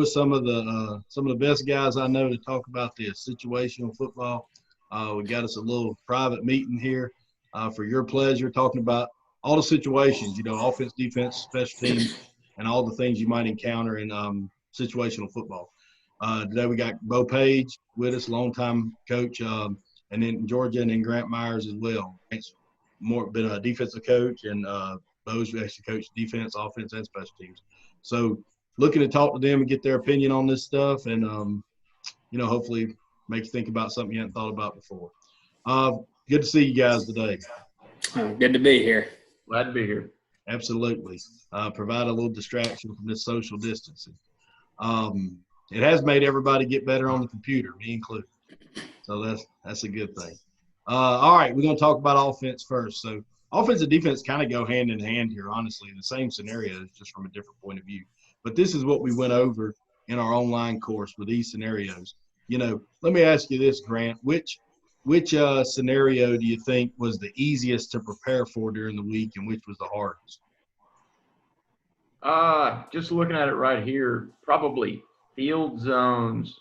with some of the best guys I know to talk about this situational football. We got us a little private meeting here for your pleasure, talking about all the situations, offense, defense, special teams, and all the things you might encounter in situational football. Today we got Bo Page with us, longtime coach, and then Georgia, and then Grant Myers as well. Grant's been a defensive coach, and Bo's actually coached defense, offense, and special teams. So looking to talk to them and get their opinion on this stuff, and hopefully make you think about something you hadn't thought about before. Good to see you guys today. Good to be here. Glad to be here. Absolutely. Provide a little distraction from this social distancing. It has made everybody get better on the computer, me included. So that's a good thing. All right, we're going to talk about offense first. So offense and defense kind of go hand in hand here, honestly, in the same scenarios, just from a different point of view. But this is what we went over in our online course with these scenarios. Let me ask you this, Grant. Which scenario do you think was the easiest to prepare for during the week, and which was the hardest? Just looking at it right here, probably field zones.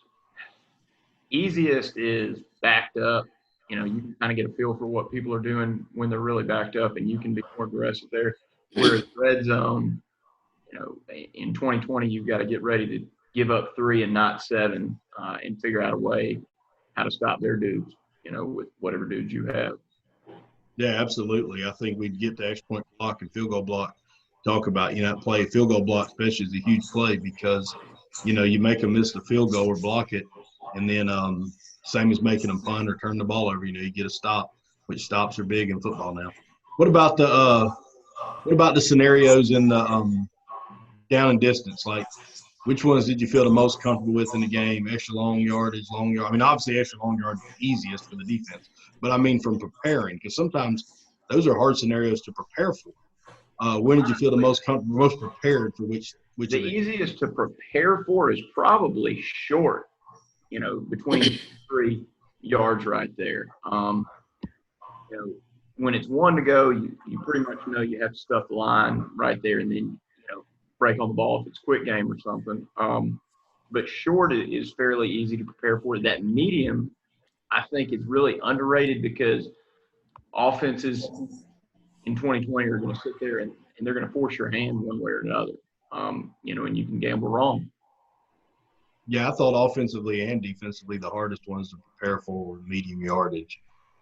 Easiest is backed up. You can kind of get a feel for what people are doing when they're really backed up, and you can be more aggressive there. Whereas red zone, in 2020, you've got to get ready to give up 3 and not 7, and figure out a way how to stop their dudes, with whatever dudes you have. Yeah, absolutely. I think we'd get to extra point block and field goal block, talk about, play field goal block especially is a huge play because, you make them miss the field goal or block it, and then same as making them punt or turn the ball over, you get a stop, which stops are big in football now. What about the scenarios in the down and distance? Like, which ones did you feel the most comfortable with in the game? Extra long yardage, long yard. I mean, obviously extra long yardage is the easiest for the defense, but I mean from preparing, because sometimes those are hard scenarios to prepare for. When did you feel the most comfortable, most prepared for which the easiest to prepare for is probably short, between 3 yards right there. When it's 1 to go, you pretty much you have to stuff the line right there, and then break on the ball if it's a quick game or something. But short is fairly easy to prepare for. That medium, I think, is really underrated because offenses in 2020 are going to sit there and they're going to force your hand one way or another. And you can gamble wrong. Yeah, I thought offensively and defensively the hardest ones to prepare for were medium yardage.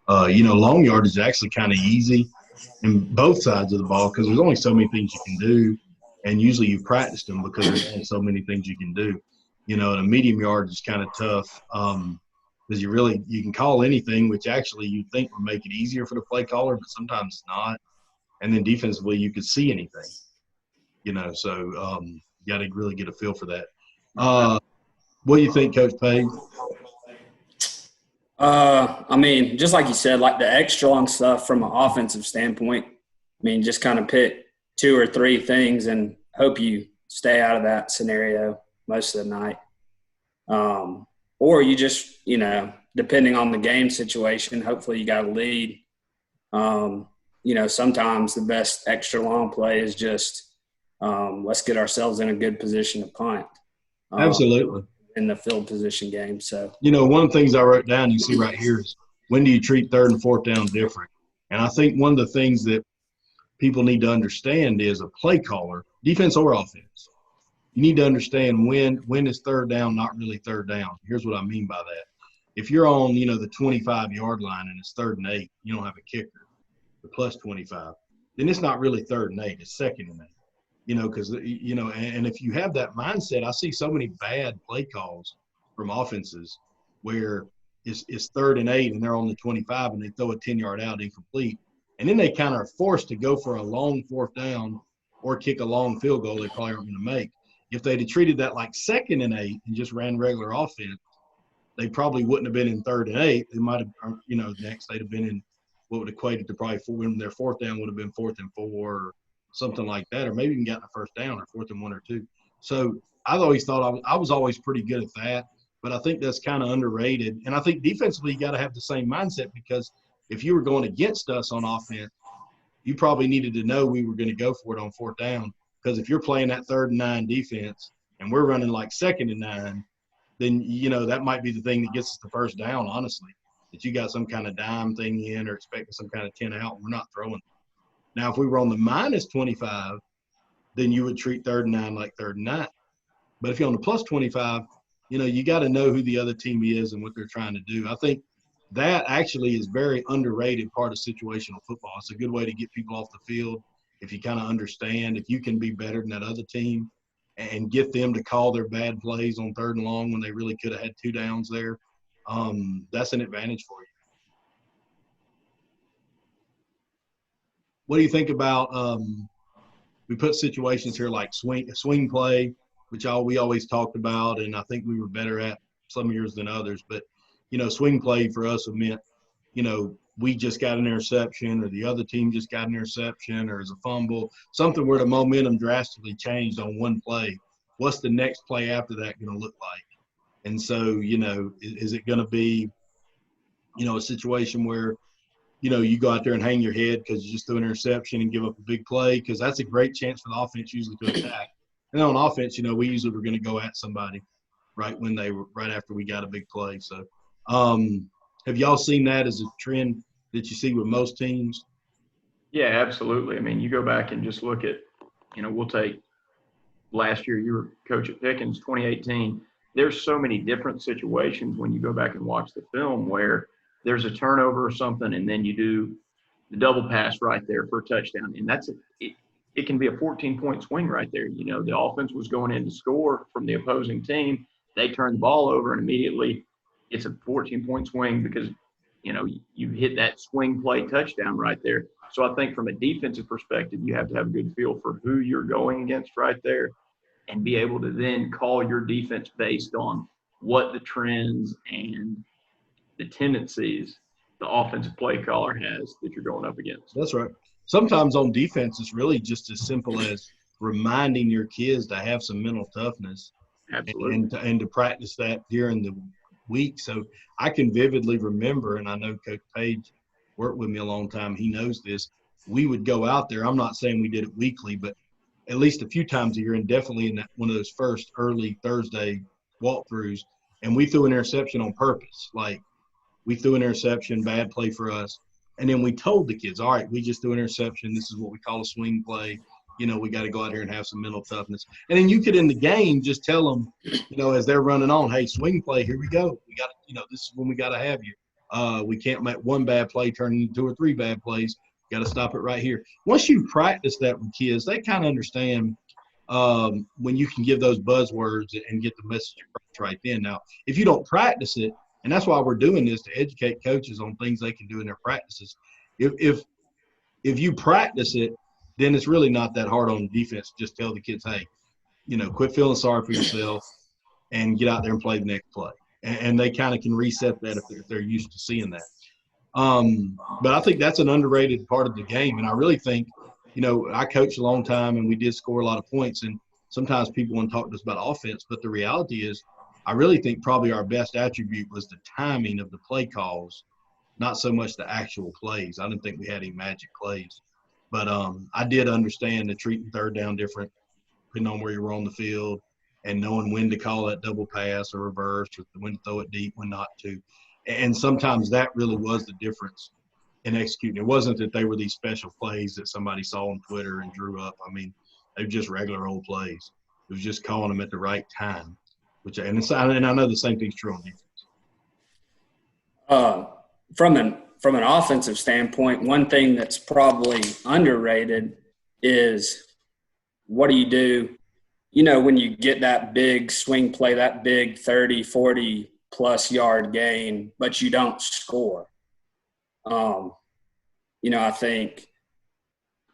Long yardage is actually kind of easy in both sides of the ball because there's only so many things you can do. And usually you practice them because there's only so many things you can do. And a medium yard is kind of tough because you can call anything, which actually you think would make it easier for the play caller, but sometimes it's not. And then defensively, you could see anything. So you got to really get a feel for that. What do you think, Coach Page? I mean, just like you said, like the extra long stuff from an offensive standpoint, just kind of pick 2 or 3 things and hope you stay out of that scenario most of the night. Or you just, depending on the game situation, hopefully you got a lead. Sometimes the best extra long play is just let's get ourselves in a good position to punt. Absolutely. In the field position game. So, one of the things I wrote down, you see right here, is when do you treat 3rd and 4th down different? And I think one of the things that people need to understand is a play caller, defense or offense. You need to understand when is 3rd down not really 3rd down. Here's what I mean by that. If you're on, the 25-yard line and it's 3rd and 8, you don't have a kicker, the plus 25, then it's not really 3rd and 8, it's 2nd and 8. Because, and if you have that mindset, I see so many bad play calls from offenses where it's 3rd and 8 and they're on the 25 and they throw a 10-yard out incomplete. And then they kind of are forced to go for a long 4th down or kick a long field goal they probably aren't going to make. If they'd have treated that like 2nd and 8 and just ran regular offense, they probably wouldn't have been in 3rd and 8. They might have, next they'd have been in what would equate to probably when their 4th down would have been 4th and 4 or something like that, or maybe even gotten a 1st down or 4th and 1 or 2. So I've always thought I was always pretty good at that, but I think that's kind of underrated. And I think defensively you got to have the same mindset because if you were going against us on offense, you probably needed to know we were going to go for it on 4th down because if you're playing that 3rd and 9 defense and we're running like 2nd and 9, then, that might be the thing that gets us the first down, honestly, that you got some kind of dime thing in or expecting some kind of 10 out, and we're not throwing. Now, if we were on the minus 25, then you would treat 3rd and 9 like 3rd and 9. But if you're on the plus 25, you got to know who the other team is and what they're trying to do. I think that actually is very underrated part of situational football. It's a good way to get people off the field if you kind of understand, if you can be better than that other team and get them to call their bad plays on 3rd and long when they really could have had 2 downs there. That's an advantage for you. What do you think about we put situations here like swing play, which we always talked about, and I think we were better at some years than others. But, swing play for us have meant, we just got an interception or the other team just got an interception or as a fumble, something where the momentum drastically changed on one play. What's the next play after that going to look like? And so, is it going to be, a situation where, you go out there and hang your head because you just threw an interception and give up a big play, because that's a great chance for the offense usually to attack. And then on offense, we usually were going to go at somebody right after we got a big play. So have y'all seen that as a trend that you see with most teams? Yeah, absolutely. I mean, you go back and just look at, we'll take last year, you were coach at Pickens, 2018. There's so many different situations when you go back and watch the film where there's a turnover or something, and then you do the double pass right there for a touchdown. And it can be a 14-point swing right there. The offense was going in to score from the opposing team. They turn the ball over, and immediately it's a 14-point swing because, you hit that swing play touchdown right there. So I think from a defensive perspective, you have to have a good feel for who you're going against right there and be able to then call your defense based on what the trends and the tendencies the offensive play caller has that you're going up against. That's right. Sometimes on defense, it's really just as simple as reminding your kids to have some mental toughness. Absolutely. And to practice that during the week. So I can vividly remember, and I know Coach Page worked with me a long time. He knows this. We would go out there. I'm not saying we did it weekly, but at least a few times a year, and definitely in one of those first early Thursday walkthroughs, and we threw an interception on purpose. Like, we threw an interception, bad play for us. And then we told the kids, all right, we just threw an interception. This is what we call a swing play. We got to go out here and have some mental toughness. And then you could, in the game, just tell them, as they're running on, hey, swing play, here we go. We got to, this is when we got to have you. We can't make one bad play turn into 2 or 3 bad plays. Got to stop it right here. Once you practice that with kids, they kind of understand when you can give those buzzwords and get the message across right then. Now, if you don't practice it, and that's why we're doing this, to educate coaches on things they can do in their practices. If you practice it, then it's really not that hard on defense. Just tell the kids, hey, quit feeling sorry for yourself and get out there and play the next play. And they kind of can reset that if they're used to seeing that. But I think that's an underrated part of the game. And I really think, I coached a long time and we did score a lot of points. And sometimes people want to talk to us about offense, but the reality is, I really think probably our best attribute was the timing of the play calls, not so much the actual plays. I didn't think we had any magic plays. But I did understand the treating 3rd down different, depending on where you were on the field, and knowing when to call that double pass or reverse, or when to throw it deep, when not to. And sometimes that really was the difference in executing. It wasn't that they were these special plays that somebody saw on Twitter and drew up. I mean, they were just regular old plays. It was just calling them at the right time. And I know the same thing's true on defense. From an offensive standpoint, one thing that's probably underrated is, what do you do, when you get that big swing play, that big 30, 40-plus yard gain, but you don't score? I think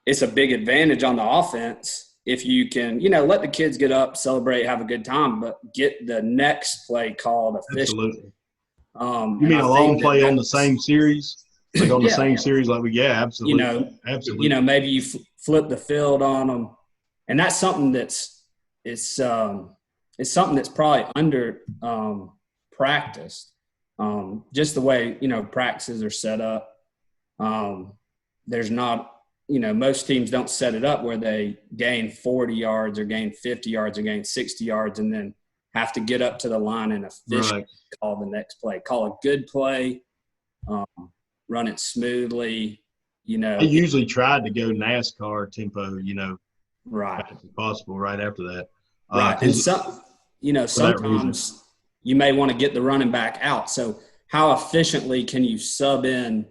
it's a big advantage on the offense if you can, let the kids get up, celebrate, have a good time, but get the next play called efficiently. Absolutely. You mean a long play on the same series? Like on the same series? Absolutely. Absolutely. Maybe you flip the field on them. And that's something it's something that's probably under practiced. Just the way, practices are set up. There's not most teams don't set it up where they gain 40 yards or gain 50 yards or gain 60 yards and then have to get up to the line and officially call the next play. Call a good play, run it smoothly. I usually tried to go NASCAR tempo, right, if possible, right after that. Right, and sometimes you may want to get the running back out. So how efficiently can you sub in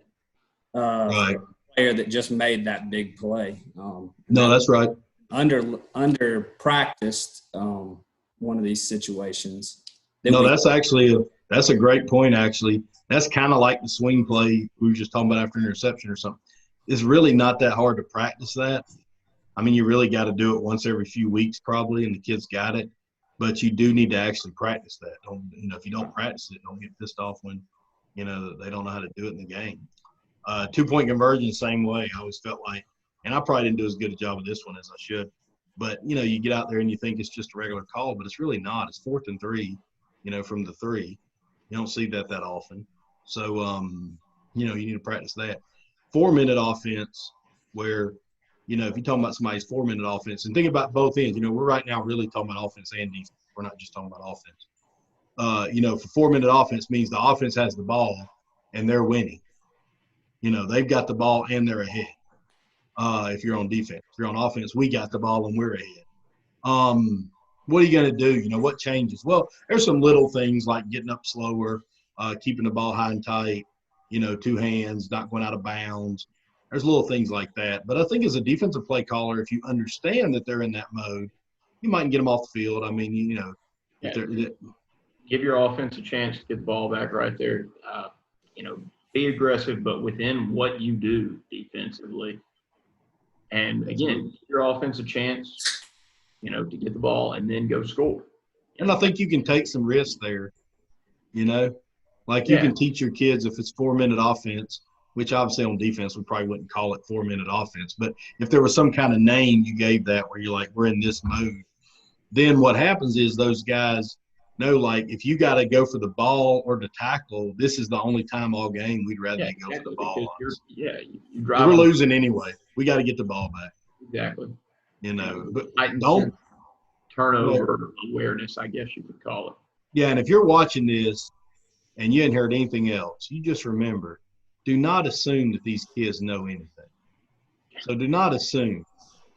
right. player that just made that big play? No, that's right. Under practiced one of these situations. That's a great point. Actually, that's kind of like the swing play we were just talking about after interception or something. It's really not that hard to practice that. I mean, you really got to do it once every few weeks probably, and the kids got it. But you do need to actually practice that. If you don't practice it, don't get pissed off when, they don't know how to do it in the game. 2-point conversion, same way. I always felt like, and I probably didn't do as good a job of this one as I should. But, you get out there and you think it's just a regular call, but it's really not. It's 4th and 3, from the 3. You don't see that often. So, you need to practice that. 4-minute offense where, if you're talking about somebody's 4-minute offense, and think about both ends. We're right now really talking about offense and defense. We're not just talking about offense. For 4-minute offense means the offense has the ball and they're winning. They've got the ball and they're ahead. If you're on defense. If you're on offense, we got the ball and we're ahead. What are you going to do? What changes? Well, there's some little things like getting up slower, keeping the ball high and tight, 2 hands, not going out of bounds. There's little things like that. But I think as a defensive play caller, if you understand that they're in that mode, you might get them off the field. I mean, give your offense a chance to get the ball back right there. Be aggressive, but within what you do defensively. And again, give your offense a chance, to get the ball and then go score. And I think you can take some risks there, you can teach your kids if it's 4-minute offense, which obviously on defense we probably wouldn't call it 4-minute offense. But if there was some kind of name you gave that where you're like, we're in this mode, then what happens is those guys know, like, if you got to go for the ball or the tackle, this is the only time all game we'd rather go for the ball. We're losing anyway. We got to get the ball back. Exactly. But don't turnover awareness, I guess you could call it. Yeah, and if you're watching this and you hadn't heard anything else, you just remember, do not assume that these kids know anything. So do not assume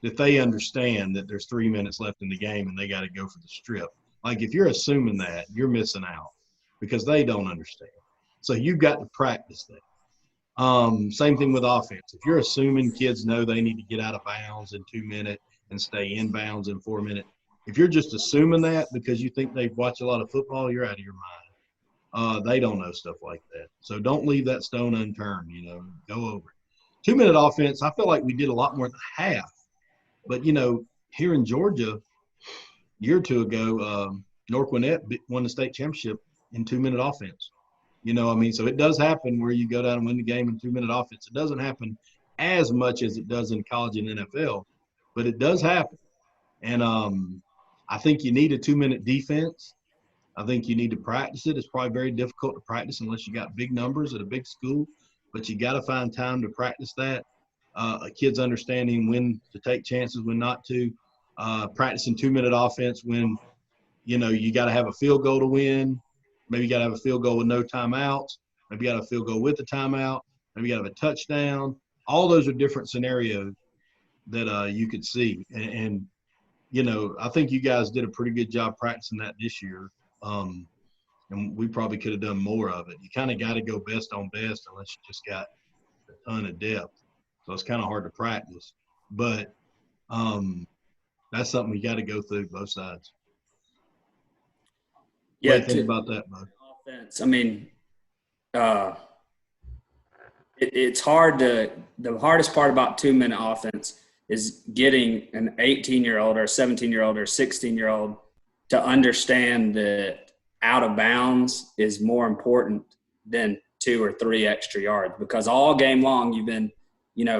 that they understand that there's 3 minutes left in the game and they got to go for the strip. Like, if you're assuming that, you're missing out because they don't understand. So you've got to practice that. Same thing with offense. If you're assuming kids know they need to get out of bounds in 2 minutes and stay in bounds in 4 minutes, if you're just assuming that because you think they've watched a lot of football, you're out of your mind. They don't know stuff like that. So don't leave that stone unturned, go over it. 2-minute offense, I feel like we did a lot more at the half. But, here in Georgia, a year or two ago, North Gwinnett won the state championship in 2-minute offense. So it does happen where you go down and win the game in 2-minute offense. It doesn't happen as much as it does in college and NFL, but it does happen. And I think you need a 2-minute defense. I think you need to practice it. It's probably very difficult to practice unless you got big numbers at a big school, but you got to find time to practice that. Kids understanding when to take chances, when not to. Practicing 2-minute offense when, you got to have a field goal to win. Maybe you got to have a field goal with no timeouts. Maybe you got a field goal with a timeout. Maybe you got to have a touchdown. All those are different scenarios that you could see. And, I think you guys did a pretty good job practicing that this year. And we probably could have done more of it. You kind of got to go best on best unless you just got a ton of depth. So it's kind of hard to practice. But that's something we got to go through both sides. Yeah, what do you think about that, Bud? Offense. I mean, it's hard to – the hardest part about 2-minute offense is getting an 18-year-old or a 17-year-old or a 16-year-old to understand that out of bounds is more important than 2 or 3 extra yards, because all game long you've been,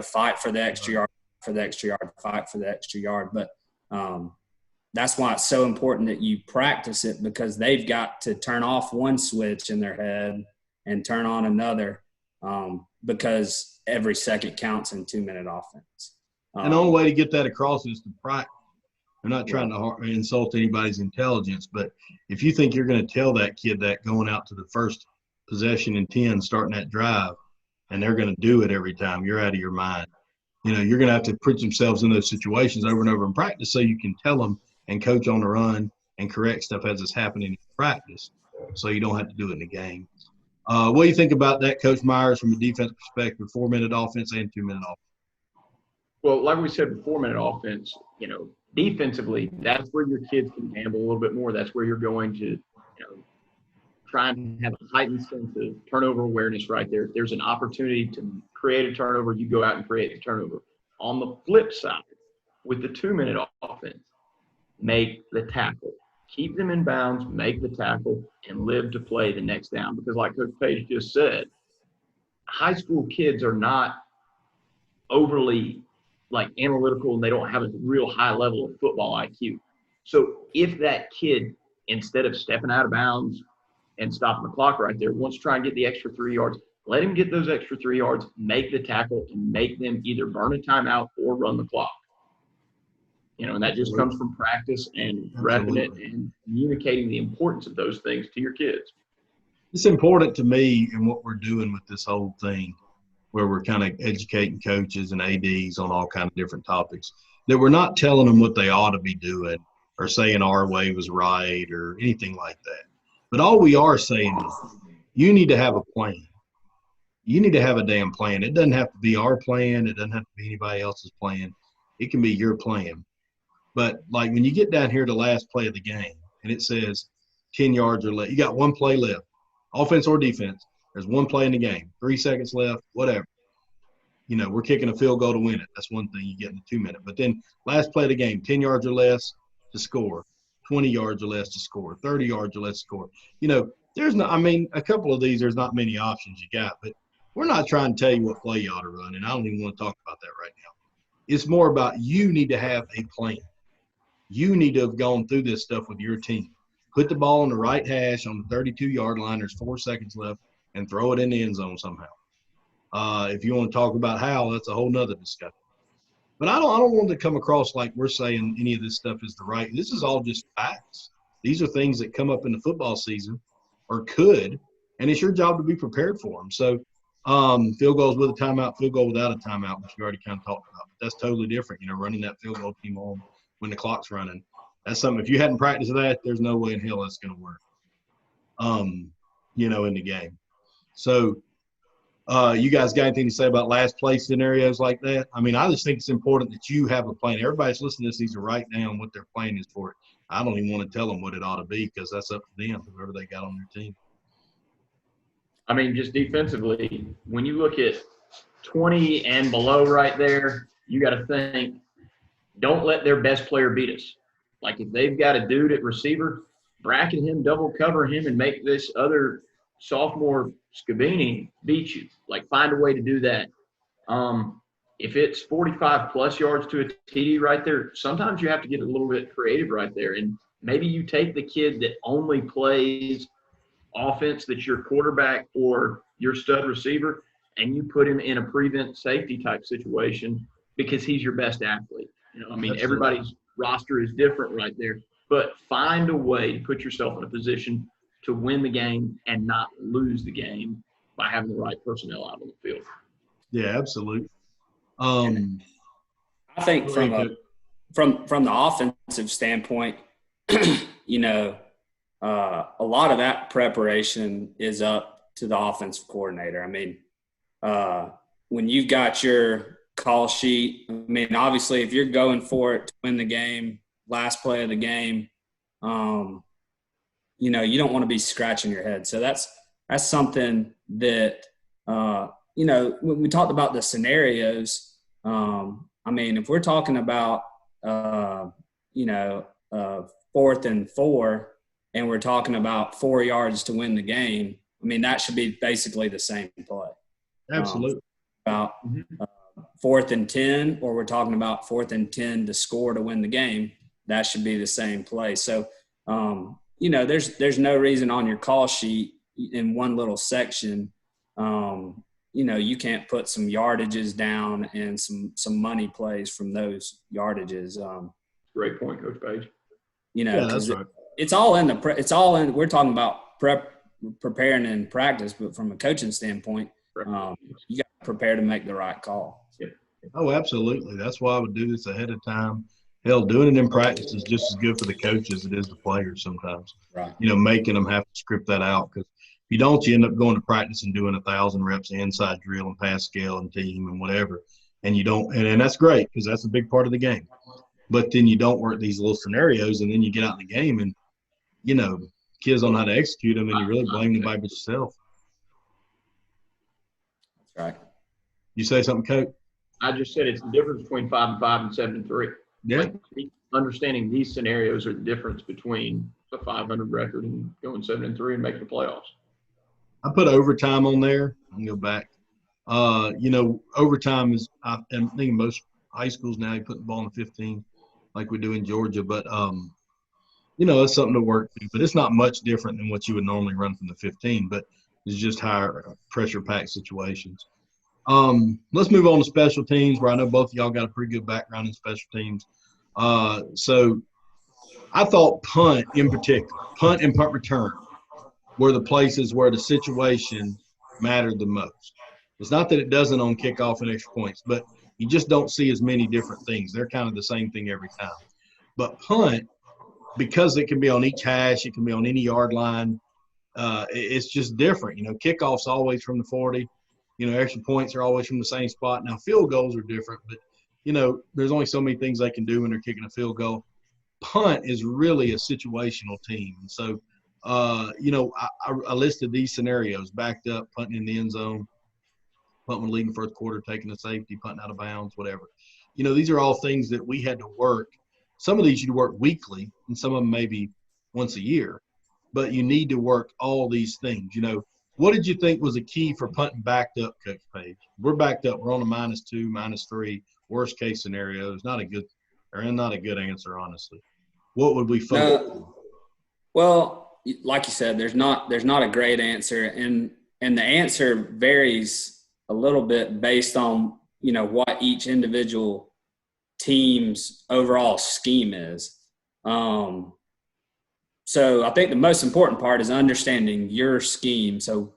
fight for the extra yard, fight for the extra yard. But that's why it's so important that you practice it, because they've got to turn off one switch in their head and turn on another. because every second counts in 2-minute offense. And the only way to get that across is to practice. I'm not trying to insult anybody's intelligence, but if you think you're going to tell that kid that going out to the first possession in 10, starting that drive, and they're going to do it every time, you're out of your mind. You know, you're going to have to put themselves in those situations over and over in practice so you can tell them and coach on the run and correct stuff as it's happening in practice so you don't have to do it in the game. What do you think about that, Coach Myers, from a defense perspective, 4-minute offense and 2-minute offense? Well, like we said, 4-minute offense, you know, defensively, that's where your kids can gamble a little bit more. That's where you're going to, you know, try and have a heightened sense of turnover awareness right there. If there's an opportunity to create a turnover, you go out and create the turnover. On the flip side, with the 2-minute offense, make the tackle. Keep them in bounds, make the tackle, and live to play the next down. Because like Coach Page just said, high school kids are not overly like analytical, and they don't have a real high level of football IQ. So if that kid, instead of stepping out of bounds and stopping the clock right there, wants to try and get the extra 3 yards, let him get those extra 3 yards, make the tackle, and make them either burn a timeout or run the clock. You know, and that just comes from practice and repping it and communicating the importance of those things to your kids. It's important to me in what we're doing with this whole thing, where we're kind of educating coaches and ADs on all kinds of different topics, that we're not telling them what they ought to be doing or saying our way was right or anything like that. But all we are saying is you need to have a plan. You need to have a damn plan. It doesn't have to be our plan. It doesn't have to be anybody else's plan. It can be your plan. But, like, when you get down here to the last play of the game and it says 10 yards or less, you got one play left, offense or defense. There's one play in the game, 3 seconds left, whatever. You know, we're kicking a field goal to win it. That's one thing you get in the 2-minute. But then last play of the game, 10 yards or less to score, 20 yards or less to score, 30 yards or less to score. You know, there's no – I mean, a couple of these, there's not many options you got. But we're not trying to tell you what play you ought to run, and I don't even want to talk about that right now. It's more about you need to have a plan. You need to have gone through this stuff with your team. Put the ball on the right hash on the 32-yard line. There's 4 seconds left, and throw it in the end zone somehow. If you want to talk about how, that's a whole nother discussion. But I don't want to come across like we're saying any of this stuff is the right. This is all just facts. These are things that come up in the football season or could, and it's your job to be prepared for them. So field goals with a timeout, field goal without a timeout, which we already kind of talked about. That's totally different, you know, running that field goal team on when the clock's running. That's something, if you hadn't practiced that, there's no way in hell that's going to work, you know, in the game. So you guys got anything to say about last play scenarios like that? I mean, I just think it's important that you have a plan. Everybody's listening to this needs to write down what their plan is for it. I don't even want to tell them what it ought to be because that's up to them, whoever they got on their team. I mean, just defensively, when you look at 20 and below right there, you got to think, don't let their best player beat us. Like if they've got a dude at receiver, bracket him, double cover him, and make this other sophomore Scavini beat you. Like find a way to do that. If it's 45-plus yards to a TD right there, sometimes you have to get a little bit creative right there. And maybe you take the kid that only plays offense that's your quarterback or your stud receiver, and you put him in a prevent safety type situation because he's your best athlete. You know, I mean, everybody's roster is different right there, but find a way to put yourself in a position to win the game and not lose the game by having the right personnel out on the field. Yeah, absolutely. I think from the offensive standpoint, you know, a lot of that preparation is up to the offensive coordinator. I mean, when you've got your call sheet, I mean, obviously if you're going for it to win the game, last play of the game, you know, you don't want to be scratching your head. So that's something that, you know, when we talked about the scenarios, I mean, if we're talking about, you know, 4th and 4, and we're talking about 4 yards to win the game, I mean, that should be basically the same play. Absolutely. About 4th and 10, or we're talking about 4th and 10 to score to win the game, that should be the same play. So, you know, there's no reason on your call sheet in one little section you can't put some yardages down and some money plays from those yardages. Great point, Coach Page. Yeah, that's right. It's all in we're talking about preparing in practice, but from a coaching standpoint, you got to prepare to make the right call. Yep. Oh, absolutely. That's why I would do this ahead of time. Hell, doing it in practice is just as good for the coach as it is the players sometimes. Right. Making them have to script that out, because if you don't, you end up going to practice and doing 1,000 reps of inside drill and pass scale and team and whatever. And you don't – and that's great, because that's a big part of the game. But then you don't work these little scenarios, and then you get out in the game and, kids don't know how to execute them, and you really blame nobody but yourself. That's right. You say something, Coach? I just said it's the difference between 5-5 and 7-3. Yeah. Understanding these scenarios are the difference between a 500 record and going 7-3 and making the playoffs. I put overtime on there. I can go back. Overtime is – I'm thinking most high schools now, you put the ball in the 15 like we do in Georgia. But, it's something to work through. But it's not much different than what you would normally run from the 15, but it's just higher pressure-packed situations. Let's move on to special teams, where I know both of y'all got a pretty good background in special teams. So I thought punt in particular, punt and punt return, were the places where the situation mattered the most. It's not that it doesn't on kickoff and extra points, but you just don't see as many different things. They're kind of the same thing every time. But punt, because it can be on each hash, it can be on any yard line, it's just different. Kickoff's always from the 40. Extra points are always from the same spot. Now, field goals are different, but, there's only so many things they can do when they're kicking a field goal. Punt is really a situational team. And so, I listed these scenarios: backed up, punting in the end zone, punting with lead in the first quarter, taking a safety, punting out of bounds, whatever. These are all things that we had to work. Some of these you work weekly, and some of them maybe once a year. But you need to work all these things. What did you think was a key for punting backed up, Coach Page? We're backed up. We're on a -2, -3, worst case scenario. It's not a good answer, honestly. What would we focus on? Well, like you said, there's not a great answer, and the answer varies a little bit based on what each individual team's overall scheme is. So I think the most important part is understanding your scheme. So,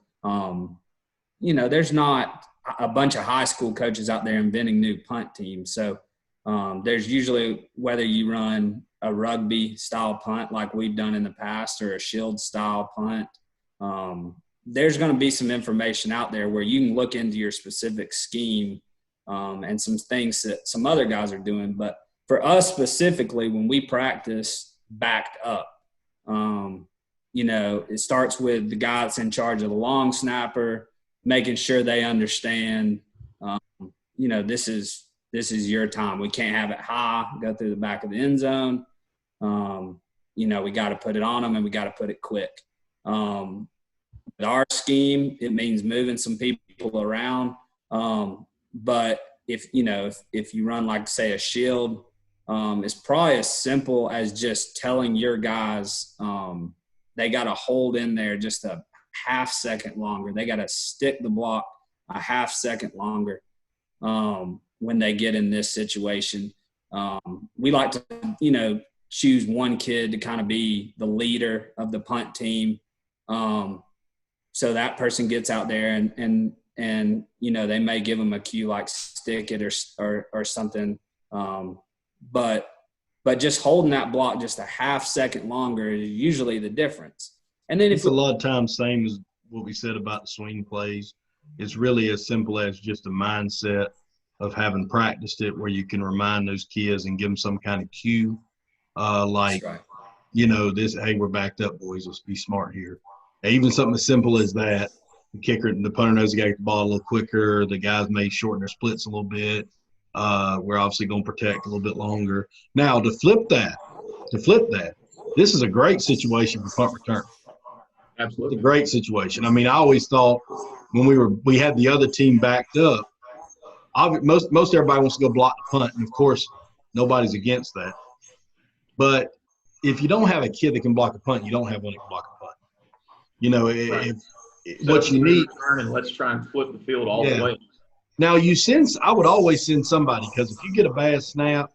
there's not a bunch of high school coaches out there inventing new punt teams. So there's usually, whether you run a rugby style punt like we've done in the past or a shield style punt, there's going to be some information out there where you can look into your specific scheme and some things that some other guys are doing. But for us specifically, when we practice backed up, it starts with the guy that's in charge of the long snapper, making sure they understand, this is your time. We can't have it high, go through the back of the end zone. We got to put it on them, and we got to put it quick. With our scheme, it means moving some people around. But if you run like, say, a shield, it's probably as simple as just telling your guys they got to hold in there just a half second longer. They got to stick the block a half second longer when they get in this situation. We like to, choose one kid to kind of be the leader of the punt team. So that person gets out there and they may give them a cue like stick it or something. But just holding that block just a half second longer is usually the difference. And then it's a lot of times same as what we said about the swing plays. It's really as simple as just a mindset of having practiced it, where you can remind those kids and give them some kind of cue, like, right. Hey, we're backed up, boys. Let's be smart here. Even something as simple as that. The punter knows he got to get the ball a little quicker. The guys may shorten their splits a little bit. We're obviously going to protect a little bit longer. Now, to flip that, this is a great situation for punt return. Absolutely. It's a great situation. I mean, I always thought when we had the other team backed up, most everybody wants to go block the punt, and of course, nobody's against that. But if you don't have a kid that can block a punt, you don't have one that can block a punt. Right. what you need. And let's try and flip the field all the way. Now I would always send somebody, because if you get a bad snap,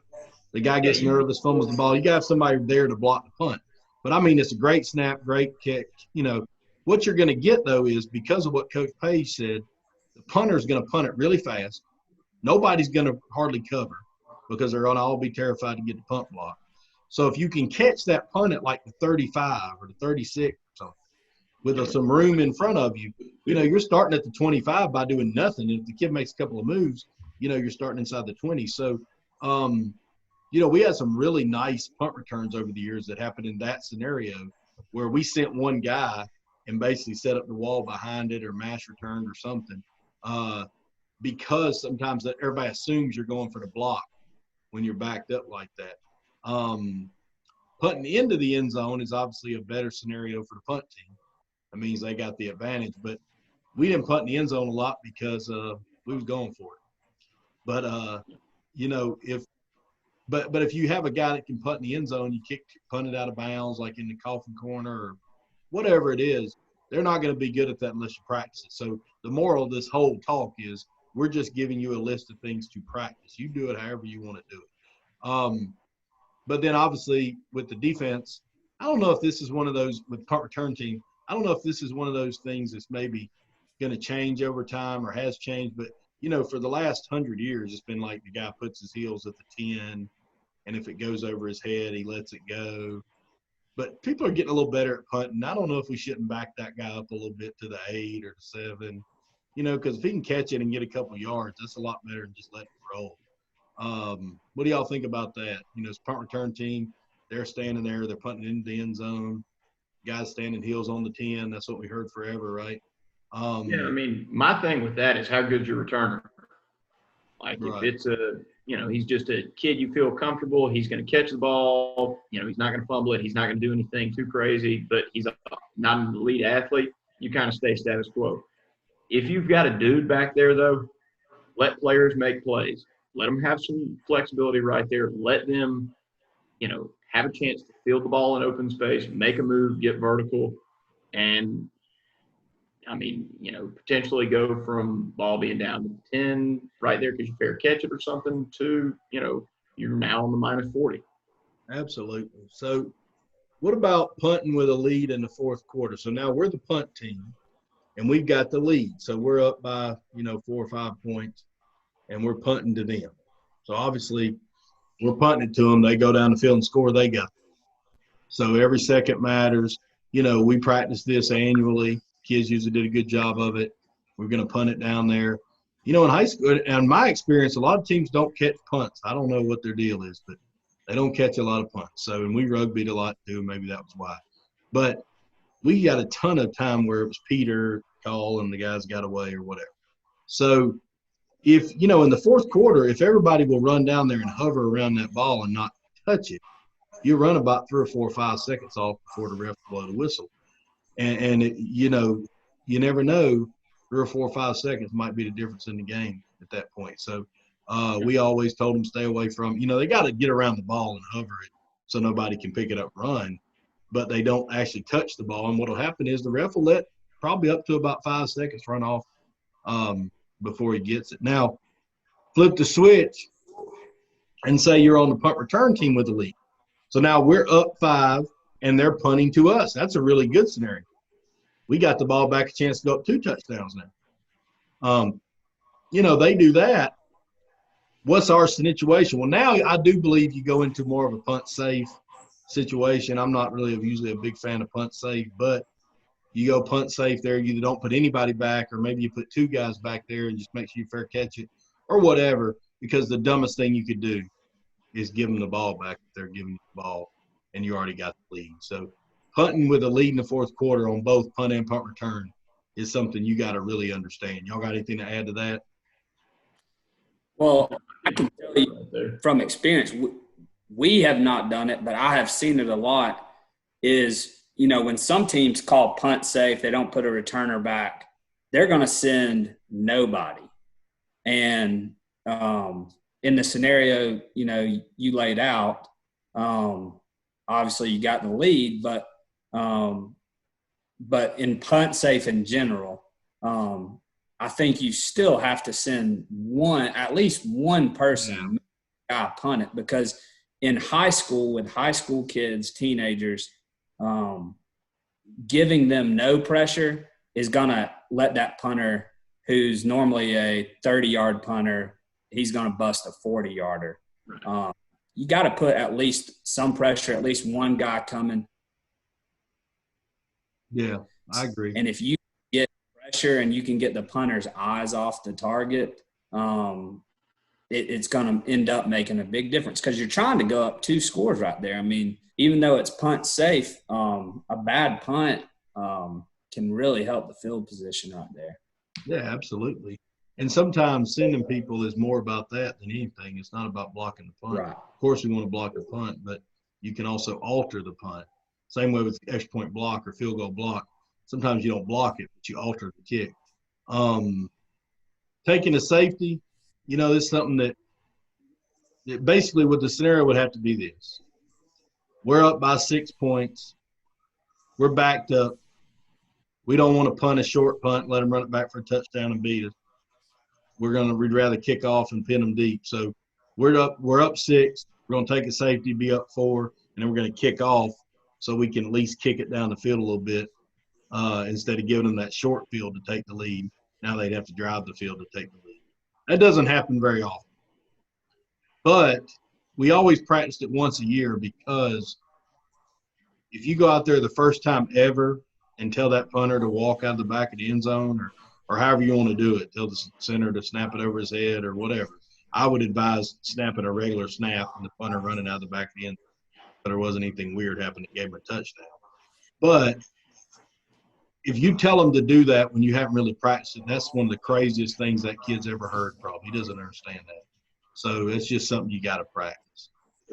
the guy gets nervous, fumbles the ball, you got to have somebody there to block the punt. But I mean, it's a great snap, great kick. You know, what you're going to get though is, because of what Coach Page said, the punter's going to punt it really fast. Nobody's going to hardly cover, because they're going to all be terrified to get the punt block. So if you can catch that punt at like the 35 or the 36 or something, with some room in front of you, you know, you're starting at the 25 by doing nothing. And if the kid makes a couple of moves, you know, you're starting inside the 20. So, you know, we had some really nice punt returns over the years that happened in that scenario, where we sent one guy and basically set up the wall behind it, or mash returned or something, because sometimes that everybody assumes you're going for the block when you're backed up like that. Punting into the end zone is obviously a better scenario for the punt team. That means they got the advantage, but we didn't punt in the end zone a lot because we was going for it. But you know, but if you have a guy that can punt in the end zone, you punt it out of bounds, like in the coffin corner or whatever it is, they're not going to be good at that unless you practice it. So the moral of this whole talk is, we're just giving you a list of things to practice. You do it however you want to do it. But then obviously with the defense, I don't know if this is one of those, with punt return team, I don't know if this is one of those things that's maybe going to change over time or has changed. But, you know, for the last 100 years, it's been like the guy puts his heels at the 10, and if it goes over his head, he lets it go. But people are getting a little better at punting. I don't know if we shouldn't back that guy up a little bit to the 8 or the 7, you know, because if he can catch it and get a couple yards, that's a lot better than just letting it roll. What do y'all think about that? You know, it's punt return team. They're standing there. They're punting into the end zone. Guys standing heels on the 10. That's what we heard forever, right? Yeah, I mean, my thing with that is, how good's your returner? Like, right. if it's you know, he's just a kid you feel comfortable, he's going to catch the ball, you know, he's not going to fumble it, he's not going to do anything too crazy, but he's not an elite athlete, you kind of stay status quo. If you've got a dude back there, though, let players make plays. Let them have some flexibility right there. Let them, you know, have a chance to field the ball in open space, make a move, get vertical, and, I mean, you know, potentially go from ball being down to 10 right there because you fair catch it or something to, you know, you're now on the minus 40. Absolutely. So what about punting with a lead in the fourth quarter? So now we're the punt team, and we've got the lead. So we're up by, you know, 4 or 5 points, and we're punting to them. So obviously we're punting it to them. They go down the field and score. They got it. So every second matters. You know, we practice this annually. Kids usually did a good job of it. We're going to punt it down there. You know, in high school, and my experience, a lot of teams don't catch punts. I don't know what their deal is, but they don't catch a lot of punts. So, and we rugbyed a lot too. Maybe that was why. But we got a ton of time where it was Peter call and the guys got away or whatever. So if, you know, in the fourth quarter, if everybody will run down there and hover around that ball and not touch it, you run about 3 or 4 or 5 seconds off before the ref will blow the whistle. And it, you know, you never know, 3 or 4 or 5 seconds might be the difference in the game at that point. So we always told them stay away from, you know, they got to get around the ball and hover it so nobody can pick it up and run, but they don't actually touch the ball. And what will happen is the ref will let probably up to about 5 seconds run off before he gets it. Now, flip the switch and say you're on the punt return team with the lead. So now we're up 5 and they're punting to us. That's a really good scenario. We got the ball back, a chance to go up 2 touchdowns now. You know, they do that. What's our situation? Well, now I do believe you go into more of a punt safe situation. I'm not really usually a big fan of punt safe, but you go punt safe there. You don't put anybody back, or maybe you put 2 guys back there and just make sure you fair catch it or whatever, because the dumbest thing you could do is give them the ball back if they're giving you the ball and you already got the lead. So punting with a lead in the fourth quarter on both punt and punt return is something you got to really understand. Y'all got anything to add to that? Well, I can tell you from experience, we have not done it, but I have seen it a lot, is, you know, when some teams call punt safe, they don't put a returner back, they're going to send nobody. And in the scenario, you know, you laid out, obviously you got the lead, but but in punt safe in general, I think you still have to send at least one person punt it, because in high school, with high school kids, teenagers, giving them no pressure is going to let that punter, who's normally a 30-yard punter, he's going to bust a 40-yarder. You got to put at least some pressure, at least one guy coming. Yeah, I agree. And if you get pressure and you can get the punter's eyes off the target, it's going to end up making a big difference, because you're trying to go up 2 scores right there. I mean, even though it's punt safe, a bad punt can really help the field position right there. Yeah, absolutely. And sometimes sending people is more about that than anything. It's not about blocking the punt. Right. Of course, we want to block the punt, but you can also alter the punt. Same way with extra point block or field goal block. Sometimes you don't block it, but you alter the kick. Taking a safety, this is something that basically what the scenario would have to be this. We're up by 6 points. We're backed up. We don't want to punt a short punt, let them run it back for a touchdown and beat us. We'd rather kick off and pin them deep. So we're up 6. We're going to take a safety, be up 4, and then we're going to kick off so we can at least kick it down the field a little bit instead of giving them that short field to take the lead. Now they'd have to drive the field to take the lead. That doesn't happen very often. But we always practiced it once a year, because if you go out there the first time ever and tell that punter to walk out of the back of the end zone, or however you want to do it, tell the center to snap it over his head or whatever, I would advise snapping a regular snap and the punter running out of the back of the end zone, but there wasn't anything weird happening that gave him a touchdown. But if you tell him to do that when you haven't really practiced it, that's one of the craziest things that kid's ever heard probably. He doesn't understand that. So it's just something you got to practice.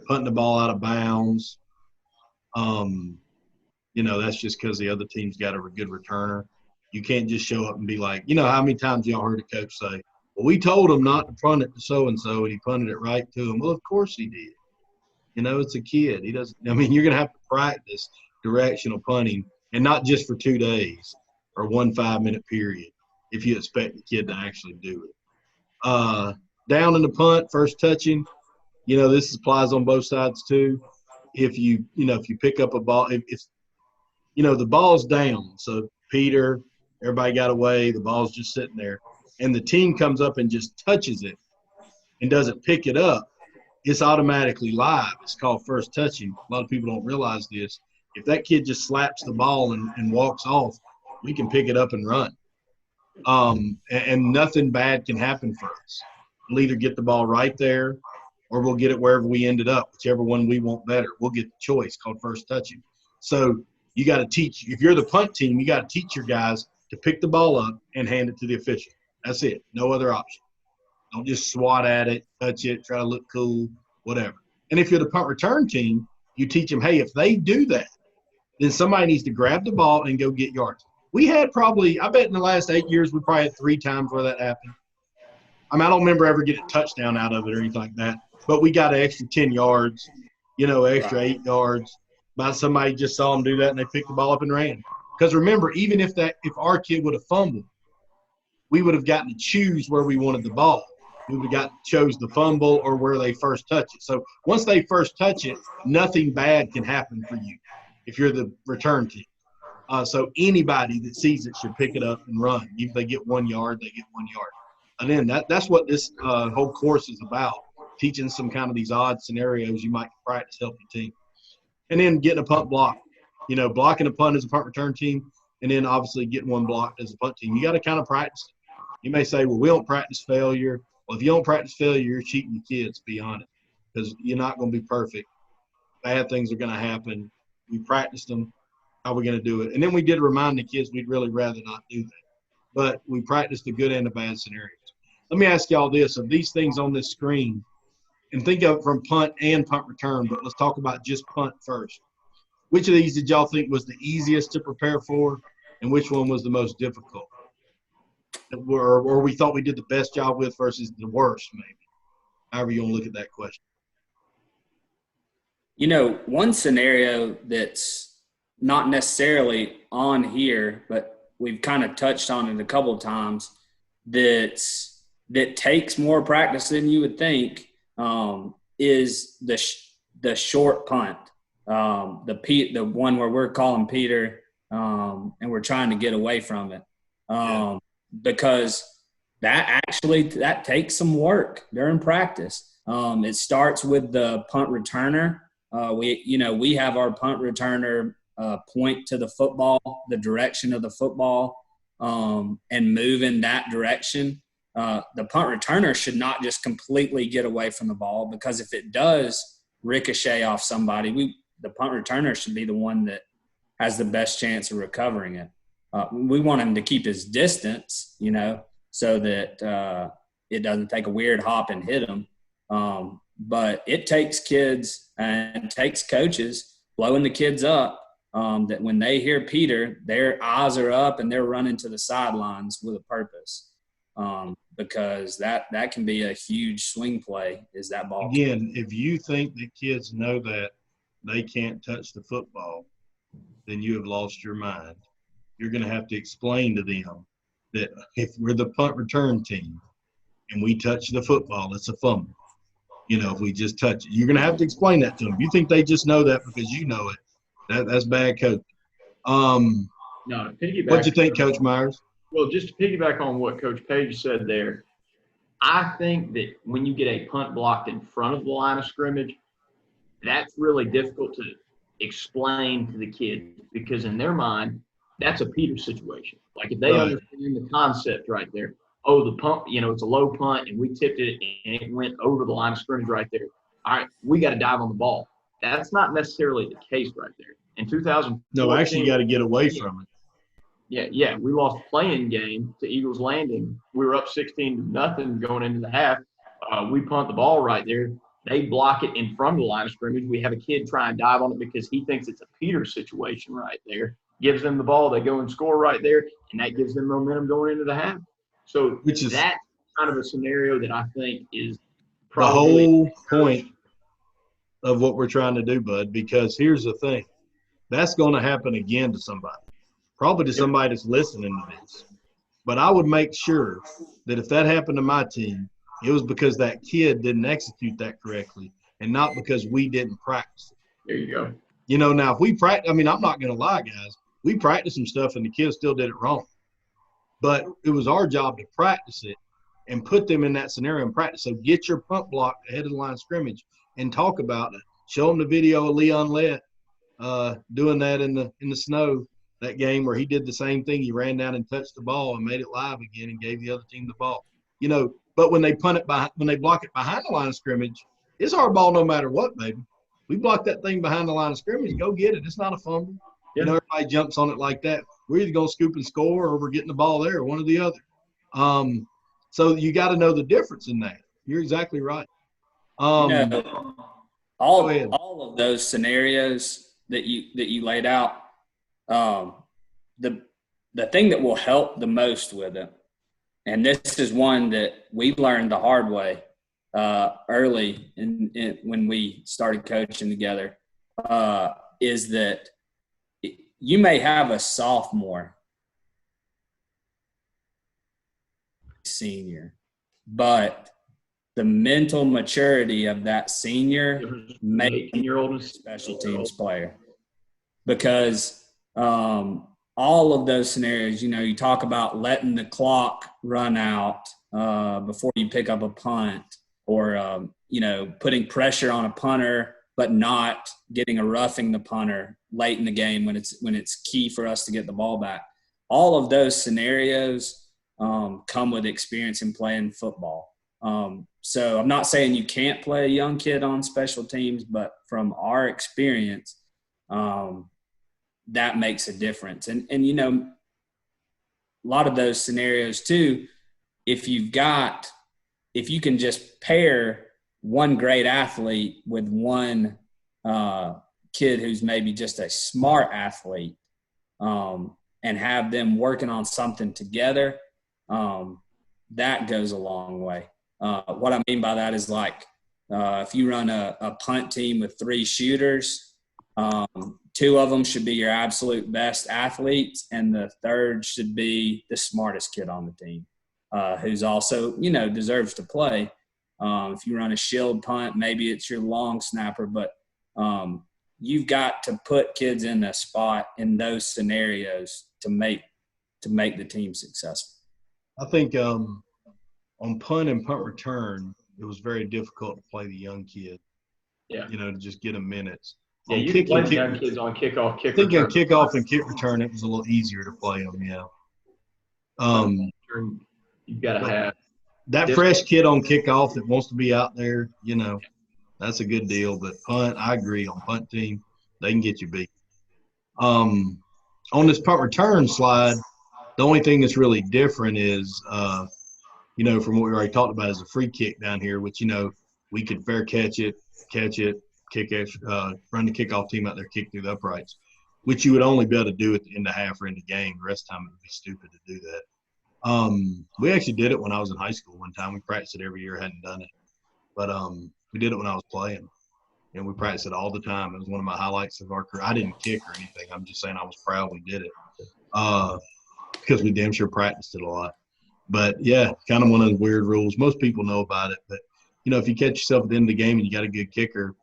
Punting the ball out of bounds, that's just because the other team's got a good returner. You can't just show up and be like, how many times y'all heard a coach say, well, we told him not to punt it to so-and-so, and he punted it right to him. Well, of course he did. It's a kid. You're going to have to practice directional punting, and not just for 2 days or 1 5-minute period if you expect the kid to actually do it. Down in the punt, first touching, this applies on both sides too. If you pick up a ball, if the ball's down, so Peter, everybody got away, the ball's just sitting there, and the team comes up and just touches it and doesn't pick it up, it's automatically live. It's called first touching. A lot of people don't realize this. If that kid just slaps the ball and walks off, we can pick it up and run. And nothing bad can happen for us. We'll either get the ball right there or we'll get it wherever we ended up, whichever one we want better. We'll get the choice called first touching. So you got to teach – if you're the punt team, you got to teach your guys to pick the ball up and hand it to the official. That's it. No other option. Don't just swat at it, touch it, try to look cool, whatever. And if you're the punt return team, you teach them, hey, if they do that, then somebody needs to grab the ball and go get yards. We had probably – I bet in the last 8 years we probably had 3 times where that happened. I don't remember ever getting a touchdown out of it or anything like that. But we got an extra 10 yards, extra 8 yards. But somebody just saw them do that and they picked the ball up and ran. Because remember, even if our kid would have fumbled, we would have gotten to choose where we wanted the ball. We would have chose the fumble or where they first touch it. So once they first touch it, nothing bad can happen for you if you're the return team. So anybody that sees it should pick it up and run. If they get 1 yard, they get 1 yard. And then that's what this whole course is about, teaching some kind of these odd scenarios you might practice help your team. And then getting a punt block. Blocking a punt as a punt return team, and then obviously getting one blocked as a punt team. You got to kind of practice it. You may say, well, we don't practice failure. Well, if you don't practice failure, you're cheating your kids, be honest, because you're not going to be perfect. Bad things are going to happen. We practiced them. How are we going to do it? And then we did remind the kids we'd really rather not do that. But we practiced the good and the bad scenarios. Let me ask y'all this. Of these things on this screen, and think of it from punt and punt return, but let's talk about just punt first. Which of these did y'all think was the easiest to prepare for, and which one was the most difficult? Or we thought we did the best job with versus the worst, maybe? However you want to look at that question. One scenario that's not necessarily on here, but we've kind of touched on it a couple of times, that takes more practice than you would think, is the short punt, the one where we're calling Peter, and we're trying to get away from it, because that takes some work during practice. It starts with the punt returner. We have our punt returner point to the football, the direction of the football, and move in that direction. The punt returner should not just completely get away from the ball, because if it does ricochet off somebody, the punt returner should be the one that has the best chance of recovering it. We want him to keep his distance, so that it doesn't take a weird hop and hit him. But it takes kids and takes coaches blowing the kids up, that when they hear Peter, their eyes are up and they're running to the sidelines with a purpose, because that can be a huge swing play, is that ball. Again, if you think that kids know that they can't touch the football, then you have lost your mind. You're going to have to explain to them that if we're the punt return team and we touch the football, it's a fumble. If we just touch it, you're going to have to explain that to them. You think they just know that because you know it. That's bad coaching. No, piggyback. What do you think, Coach Myers? Well, just to piggyback on what Coach Page said there, I think that when you get a punt blocked in front of the line of scrimmage, that's really difficult to explain to the kids, because in their mind, that's a Peter situation. Like, if they understand the concept right there, the punt, it's a low punt and we tipped it and it went over the line of scrimmage right there. All right, we got to dive on the ball. That's not necessarily the case right there. In 2000, no, actually, you got to get away from it. Yeah, we lost a playing game to Eagles Landing. We were up 16-0 going into the half. We punt the ball right there. They block it in front of the line of scrimmage. We have a kid try and dive on it because he thinks it's a Peter situation right there. Gives them the ball. They go and score right there, and that gives them momentum going into the half. So that's kind of a scenario that I think is probably the whole point of what we're trying to do, Bud, because here's the thing. That's going to happen again to somebody, probably to somebody that's listening to this. But I would make sure that if that happened to my team, it was because that kid didn't execute that correctly and not because we didn't practice it. There you go. Now if we practice, I'm not going to lie, guys. We practiced some stuff and the kids still did it wrong. But it was our job to practice it and put them in that scenario and practice. So get your punt block ahead of the line of scrimmage and talk about it. Show them the video of Leon Lett doing that in the snow, that game where he did the same thing. He ran down and touched the ball and made it live again and gave the other team the ball. But when they block it behind the line of scrimmage, it's our ball no matter what, baby. We block that thing behind the line of scrimmage, go get it. It's not a fumble. Yeah. Everybody jumps on it like that. We're either going to scoop and score or we're getting the ball there, one or the other. So you got to know the difference in that. You're exactly right. All of those scenarios that you laid out, the thing that will help the most with it, and this is one that we learned the hard way early when we started coaching together, is that you may have a sophomore, senior, but the mental maturity of that senior makes him a special teams player. Because all of those scenarios, you talk about letting the clock run out before you pick up a punt, or putting pressure on a punter but not getting a roughing the punter late in the game when it's key for us to get the ball back. All of those scenarios come with experience in playing football. So I'm not saying you can't play a young kid on special teams, but from our experience, that makes a difference. And a lot of those scenarios too, if you can just pair one great athlete with one kid who's maybe just a smart athlete, and have them working on something together, that goes a long way. What I mean by that is, like, if you run a punt team with 3 shooters, 2 of them should be your absolute best athletes, and the third should be the smartest kid on the team, who's also, deserves to play. If you run a shield punt, maybe it's your long snapper, but you've got to put kids in a spot in those scenarios to make the team successful. I think on punt and punt return, it was very difficult to play the young kid. Yeah. To just get them minutes. Yeah, you can play the young kids on kickoff, kick return. I think on kickoff and kick return, it was a little easier to play them, yeah. You've got to have that fresh kid on kickoff that wants to be out there, that's a good deal. But punt, I agree, on punt team, they can get you beat. On this punt return slide, the only thing that's really different is, from what we already talked about, is a free kick down here, which, we could fair catch it, kick it, run the kickoff team out there, kick through the uprights, which you would only be able to do at the end of half or in the game. The rest of the time it would be stupid to do that. We actually did it when I was in high school one time. We practiced it every year, hadn't done it. But we did it when I was playing, and we practiced it all the time. It was one of my highlights of our career. I didn't kick or anything. I'm just saying I was proud we did it because we damn sure practiced it a lot. But, yeah, kind of one of those weird rules. Most people know about it. But, if you catch yourself at the end of the game and you got a good kicker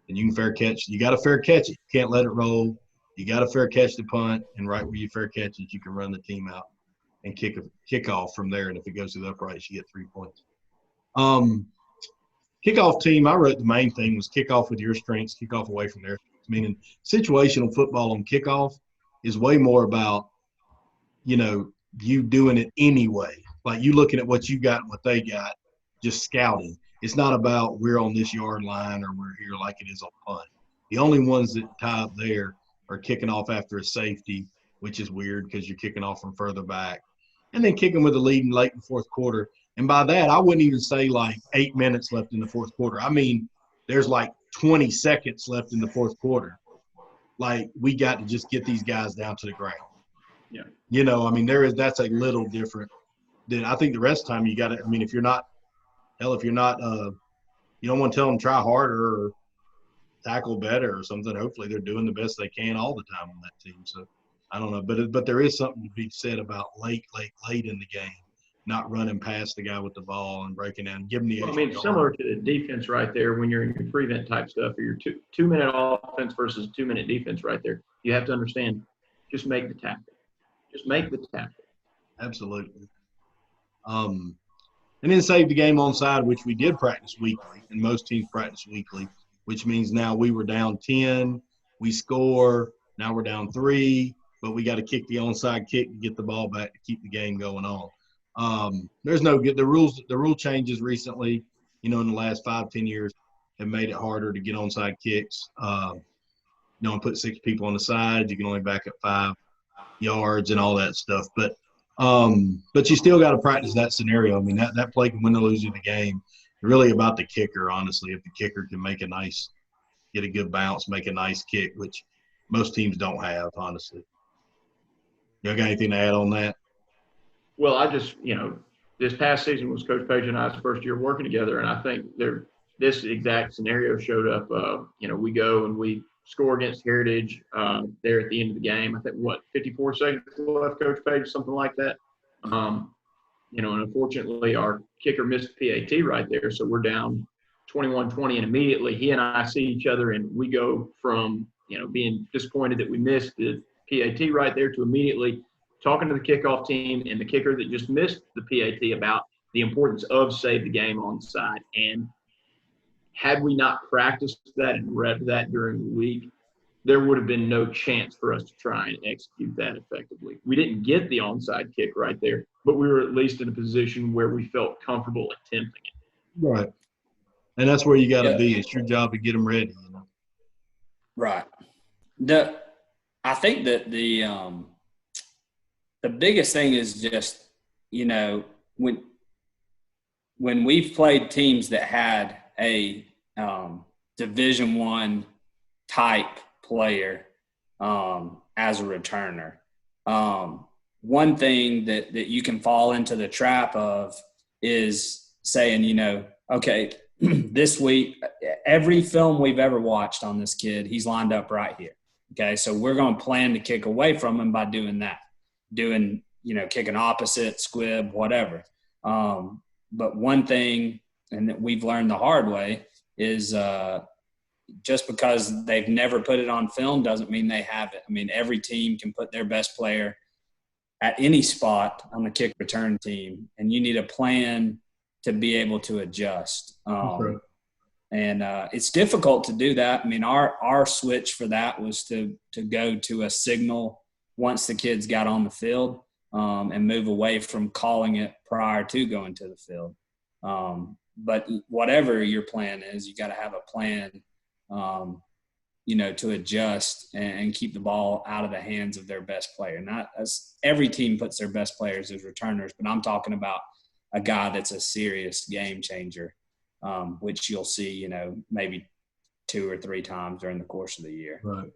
and you can fair catch, you got to fair catch it. You can't let it roll. You got to fair catch the punt, and right where you fair catch it, you can run the team out and kick off from there. And if it goes to the uprights, you get 3 points. Kickoff team, I wrote the main thing was kick off with your strengths, kick off away from their strengths, meaning situational football on kickoff is way more about, you doing it anyway. Like you looking at what you got and what they got, just scouting. It's not about we're on this yard line or we're here like it is on punt. The only ones that tie up there are kicking off after a safety, which is weird because you're kicking off from further back, and then kicking with a lead in late in the fourth quarter. And by that, I wouldn't even say like 8 minutes left in the fourth quarter. I mean, there's like 20 seconds left in the fourth quarter. Like we got to just get these guys down to the ground. Yeah. That's a little different than I think the rest of the time you got to, if you're not, you don't want to tell them try harder or tackle better or something. Hopefully they're doing the best they can all the time on that team. So I don't know, but there is something to be said about late in the game, not running past the guy with the ball and breaking down, giving the. Similar to the defense right there when you're in your prevent type stuff or your 2 minute offense versus 2 minute defense right there. You have to understand, just make the tackle. Just make the tackle. Absolutely. And then save the game onside, which we did practice weekly, and most teams practice weekly, which means now we were down 10, we score, now we're down 3, but we got to kick the onside kick to get the ball back to keep the game going on. There's no good – the rule changes recently, in the last 5-10 years have made it harder to get onside kicks. And put 6 people on the side. You can only back up 5 yards and all that stuff. But you still got to practice that scenario. That play can win or lose you the game. Really about the kicker, honestly. If the kicker can get a good bounce, make a nice kick, which most teams don't have, honestly. You got anything to add on that? Well, I just, this past season was Coach Page and I's first year working together, and I think this exact scenario showed up. We go and we score against Heritage there at the end of the game. I think, 54 seconds left, Coach Page, something like that. And unfortunately our kicker missed PAT right there, so we're down 21-20, and immediately he and I see each other, and we go from, being disappointed that we missed the PAT right there to immediately talking to the kickoff team and the kicker that just missed the PAT about the importance of save the game onside. And had we not practiced that and read that during the week, there would have been no chance for us to try and execute that effectively. We didn't get the onside kick right there, but we were at least in a position where we felt comfortable attempting it. Right. And that's where you got to be. It's your job to get them ready. Right. I think that the biggest thing is just, when we've played teams that had a Division I type player as a returner, one thing that you can fall into the trap of is saying, okay, this week, every film we've ever watched on this kid, he's lined up right here. Okay, so we're going to plan to kick away from them by doing that, kicking opposite, squib, whatever. But one thing, and that we've learned the hard way, is just because they've never put it on film doesn't mean they have it. I mean, every team can put their best player at any spot on the kick return team, and you need a plan to be able to adjust. And it's difficult to do that. I mean, our switch for that was to go to a signal once the kids got on the field, and move away from calling it prior to going to the field. But whatever your plan is, you got to have a plan, to adjust and keep the ball out of the hands of their best player. Not as every team puts their best players as returners, but I'm talking about a guy that's a serious game changer, which you'll see, maybe 2 or 3 times during the course of the year. Right.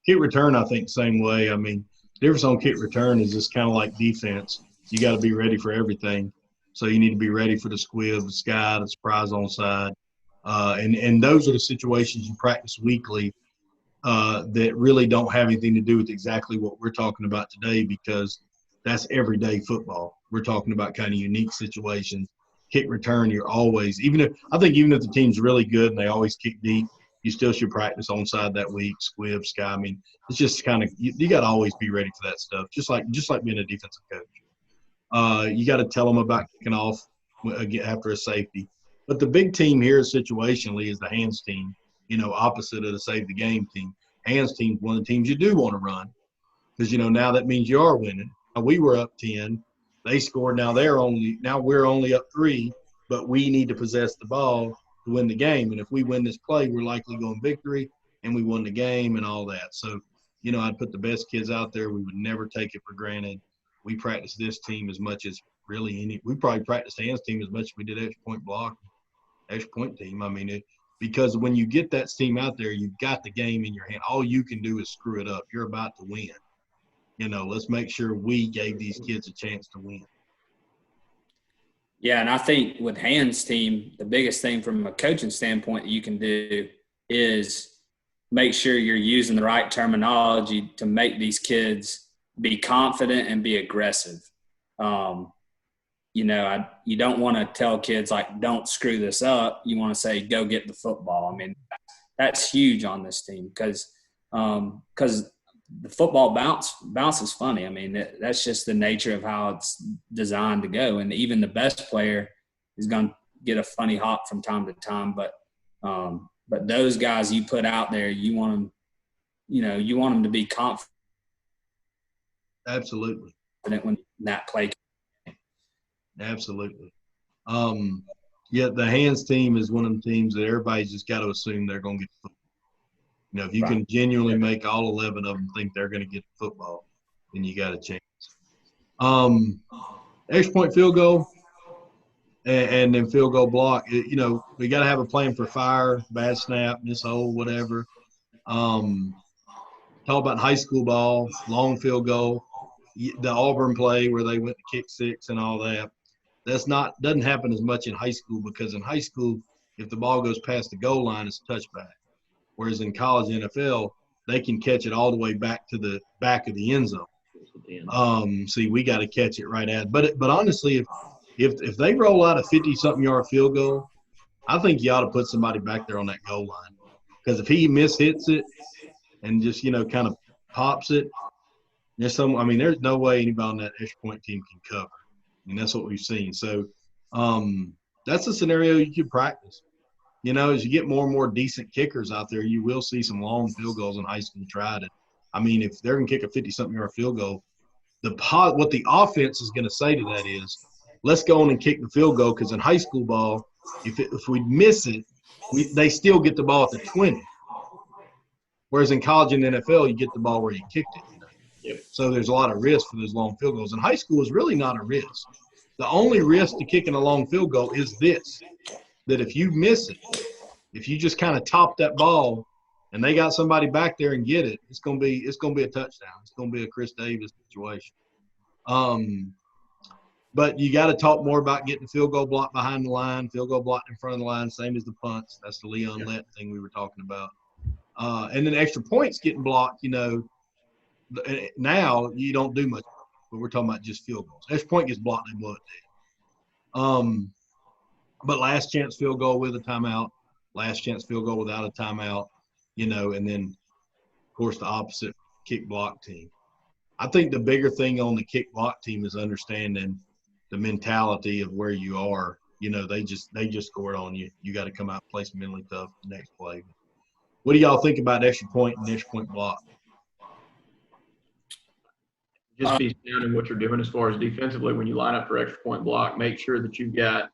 Kick return, I think, same way. I mean, difference on kick return is just kind of like defense. You got to be ready for everything. So you need to be ready for the squib, the sky, the surprise onside. And those are the situations you practice weekly that really don't have anything to do with exactly what we're talking about today, because that's everyday football. We're talking about kind of unique situations. Kick return, you're always – even if the team's really good and they always kick deep, you still should practice onside that week, squib, sky. I mean, it's just kind of – you got to always be ready for that stuff, just like being a defensive coach. You got to tell them about kicking off after a safety. But the big team here situationally is the hands team, opposite of the save the game team. Hands team, one of the teams you do want to run because, now that means you are winning. Now, we were up 10. They scored. Now we're only up 3, but we need to possess the ball to win the game. And if we win this play, we're likely going victory, and we won the game and all that. So, I'd put the best kids out there. We would never take it for granted. We practice this team as much as really we probably practice the hands team as much as we did extra point block, extra point team. I mean, because when you get that team out there, you've got the game in your hand. All you can do is screw it up. You're about to win. Let's make sure we gave these kids a chance to win. Yeah, and I think with hands team, the biggest thing from a coaching standpoint that you can do is make sure you're using the right terminology to make these kids be confident and be aggressive. You don't want to tell kids like, don't screw this up. You want to say, go get the football. I mean, that's huge on this team because the football bounce is funny. I mean, that's just the nature of how it's designed to go. And even the best player is going to get a funny hop from time to time. But those guys you put out there, you want them to be confident. Absolutely. When that play. Absolutely. The hands team is one of them teams that everybody's just got to assume they're going to get the football. If you can genuinely make all 11 of them think they're going to get the football, then you got a chance. Extra point field goal and then field goal block. We got to have a plan for fire, bad snap, miss hole, whatever. Talk about high school ball, long field goal, the Auburn play where they went to kick 6 and all that. Doesn't happen as much in high school, because in high school, if the ball goes past the goal line, it's a touchback. Whereas in college NFL, they can catch it all the way back to the back of the end zone. See, we got to catch it right at. But honestly, if they roll out a 50-something yard field goal, I think you ought to put somebody back there on that goal line, because if he mishits it and just kind of pops it, there's no way anybody on that extra point team can cover. That's what we've seen. So that's a scenario you could practice. As you get more and more decent kickers out there, you will see some long field goals in high school tried it. If they're going to kick a 50-something yard field goal, what the offense is going to say to that is, let's go on and kick the field goal, because in high school ball, if we miss it, they still get the ball at the 20. Whereas in college and NFL, you get the ball where you kicked it. Yep. So there's a lot of risk for those long field goals. And high school is really not a risk. The only risk to kicking a long field goal is this, that if you miss it, if you just kind of top that ball and they got somebody back there and get it, it's gonna be a touchdown. It's gonna be a Chris Davis situation. But you got to talk more about getting the field goal block behind the line, field goal block in front of the line, same as the punts. That's the Leon Lett thing we were talking about. And then extra points getting blocked, now you don't do much, but we're talking about just field goals. Extra point gets blocked, they blow it dead. But last chance field goal with a timeout, last chance field goal without a timeout, and then, of course, the opposite kick block team. I think the bigger thing on the kick block team is understanding the mentality of where you are. They just scored on you. You got to come out and play some mentally tough the next play. What do y'all think about extra point and extra point block? Just be sound in what you're doing as far as defensively. When you line up for extra point block, make sure that you've got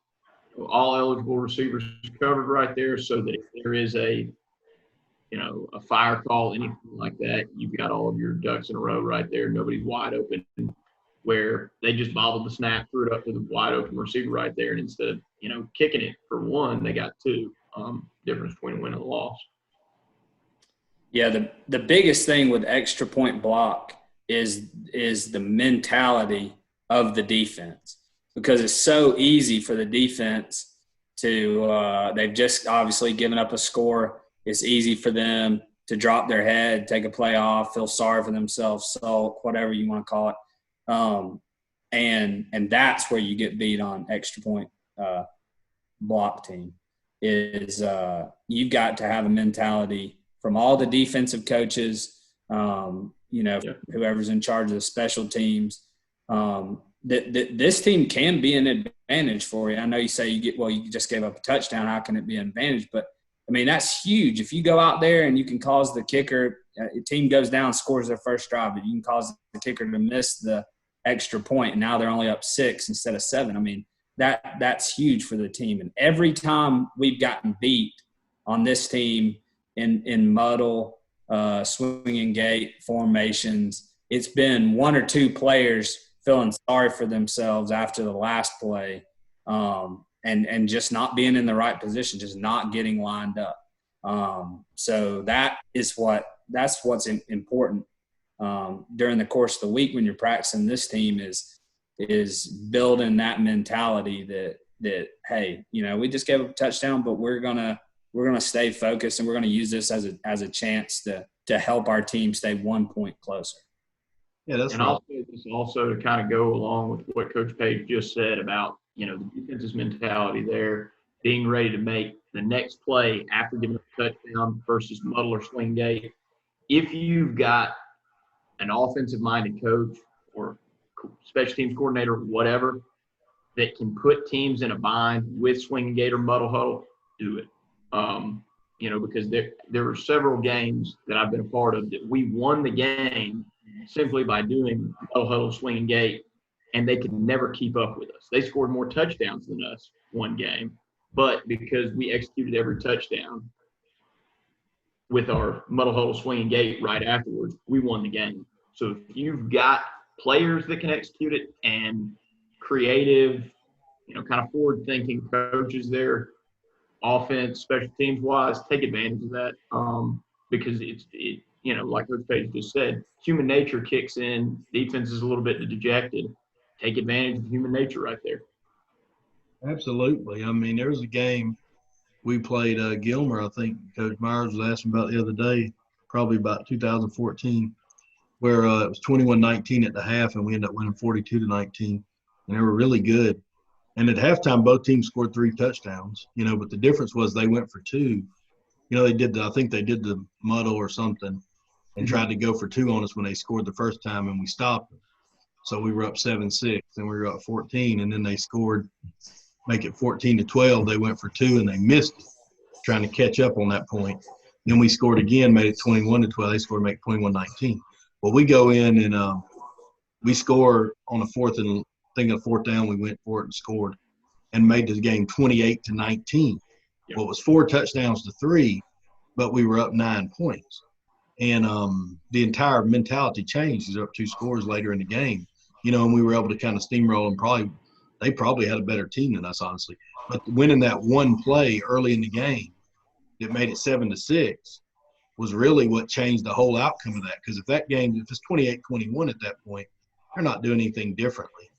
all eligible receivers covered right there, so that if there is a fire call, anything like that, you've got all of your ducks in a row right there. Nobody's wide open, where they just bobbled the snap, threw it up to the wide open receiver right there, and instead of kicking it for one, they got two. Difference between a win and a loss. Yeah, the biggest thing with extra point block is the mentality of the defense, because it's so easy for the defense to they've just obviously given up a score. It's easy for them to drop their head, take a play off, feel sorry for themselves, sulk, whatever you want to call it. And that's where you get beat on extra point block team is you've got to have a mentality from all the defensive coaches, whoever's in charge of the special teams, that this team can be an advantage for you. I know you say you just gave up a touchdown. How can it be an advantage? But, I mean, that's huge. If you go out there and you can cause the kicker a team goes down, scores their first drive, but you can cause the kicker to miss the extra point, and now they're only up 6 instead of 7. I mean, that's huge for the team. And every time we've gotten beat on this team in muddle, swinging gate formations, it's been 1 or 2 players feeling sorry for themselves after the last play, and just not being in the right position, just not getting lined up. So that's what's important during the course of the week when you're practicing this team is building that mentality that hey, we just gave up a touchdown, but we're gonna stay focused, and we're gonna use this as a chance to help our team stay 1 point closer. Yeah, that's right. Also to kind of go along with what Coach Page just said about the defense's mentality there, being ready to make the next play after giving up a touchdown versus muddle or swing gate. If you've got an offensive-minded coach or special teams coordinator, whatever, that can put teams in a bind with swing gate or muddle huddle, do it. Because there were several games that I've been a part of that we won the game simply by doing muddle huddle, swing gate, and they could never keep up with us. They scored more touchdowns than us one game, but because we executed every touchdown with our muddle huddle, swing gate right afterwards, we won the game. So if you've got players that can execute it and creative, kind of forward-thinking coaches there, offense, special teams wise, take advantage of that because it like Coach Page just said, human nature kicks in. Defense is a little bit dejected. Take advantage of human nature right there. Absolutely. I mean, there was a game we played Gilmer, I think Coach Myers was asking about the other day, probably about 2014, where it was 21-19 at the half, and we ended up winning 42-19, and they were really good. And at halftime, both teams scored 3 touchdowns, but the difference was they went for 2. I think they did the muddle or something and tried to go for 2 on us when they scored the first time, and we stopped them. So we were up 7-6, and we were up 14, and then they scored, make it 14-12. They went for 2, and they missed it, trying to catch up on that point. Then we scored again, made it 21-12. They scored, make it 21-19. Well, we go in and we score on a fourth down. We went for it and scored and made the game 28-19. Well, it was 4 touchdowns to 3, but we were up 9 points. And the entire mentality changed. Up 2 scores later in the game, and we were able to kind of steamroll, and they probably had a better team than us, honestly. But winning that one play early in the game that made it 7-6 was really what changed the whole outcome of that. Because if it's 28-21 at that point, they're not doing anything differently.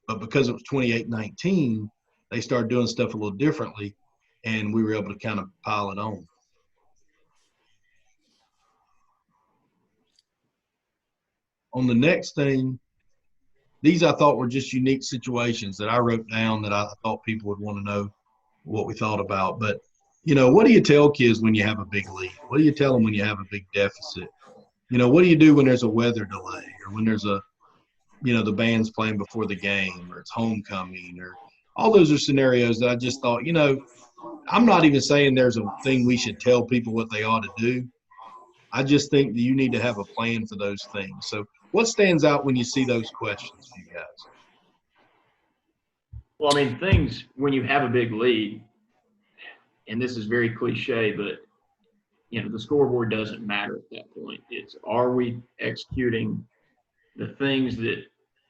But because it was 28-19, they started doing stuff a little differently, and we were able to kind of pile it on. On the next thing, these I thought were just unique situations that I wrote down that I thought people would want to know what we thought about. But, what do you tell kids when you have a big lead? What do you tell them when you have a big deficit? What do you do when there's a weather delay or when there's the band's playing before the game or it's homecoming or all those are scenarios that I just thought, I'm not even saying there's a thing we should tell people what they ought to do. I just think that you need to have a plan for those things. So what stands out when you see those questions for you guys? Well, I mean, things when you have a big lead, and this is very cliche, but the scoreboard doesn't matter at that point. It's, are we executing the things that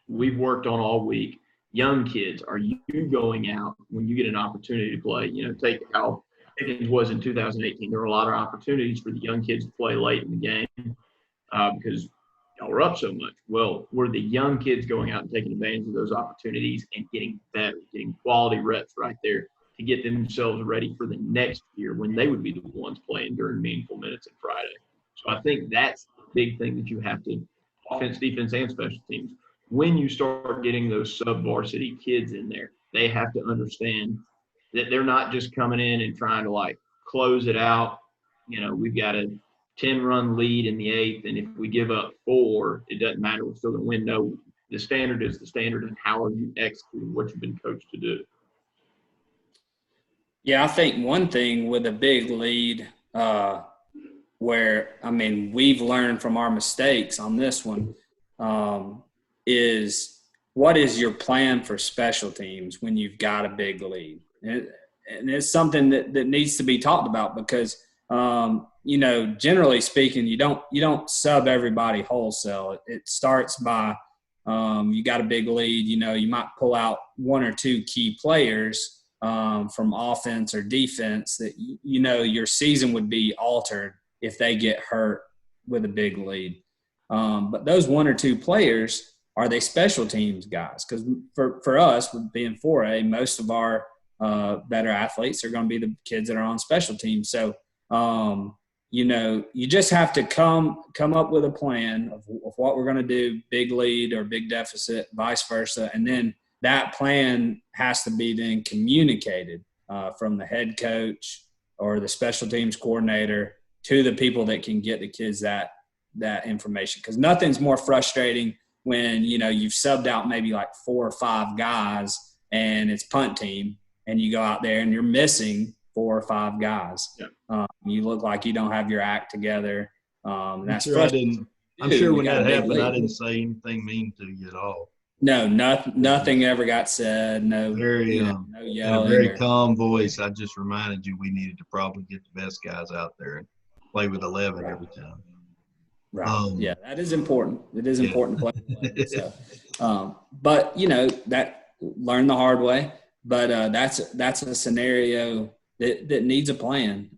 we've worked on all week? Young kids, are you going out when you get an opportunity to play? Take how Pickens was in 2018. There were a lot of opportunities for the young kids to play late in the game because y'all were up so much. Well, were the young kids going out and taking advantage of those opportunities and getting better, getting quality reps right there to get themselves ready for the next year when they would be the ones playing during meaningful minutes on Friday? So I think that's the big thing that you have to – offense, defense, and special teams. When you start getting those sub-varsity kids in there, they have to understand that they're not just coming in and trying to, close it out. We've got a 10-run lead in the eighth, and if we give up 4, it doesn't matter. We're still going to win. No, the standard is the standard, and how are you executing what you've been coached to do? Yeah, I think one thing with a big lead where, we've learned from our mistakes on this one is what is your plan for special teams when you've got a big lead? And it's something that needs to be talked about because, generally speaking, you don't sub everybody wholesale. It starts by you got a big lead, you might pull out 1 or 2 key players from offense or defense that, your season would be altered if they get hurt with a big lead. But those 1 or 2 players, are they special teams guys? Because for us, with being 4A, most of our better athletes are going to be the kids that are on special teams. So, you just have to come up with a plan of what we're going to do, big lead or big deficit, vice versa. And then that plan has to be then communicated from the head coach or the special teams coordinator to the people that can get the kids that information. Because nothing's more frustrating when, you've subbed out maybe 4 or 5 guys and it's punt team and you go out there and you're missing 4 or 5 guys. Yeah. You look like you don't have your act together. That's frustrating. I'm sure when that happened, I didn't say anything mean to you at all. No, nothing ever got said. No, no yelling. In a very calm voice, I just reminded you we needed to probably get the best guys out there and play with 11 every time. Right. Yeah, that is important. It is important to play. So, but that learn the hard way. But that's a scenario that needs a plan.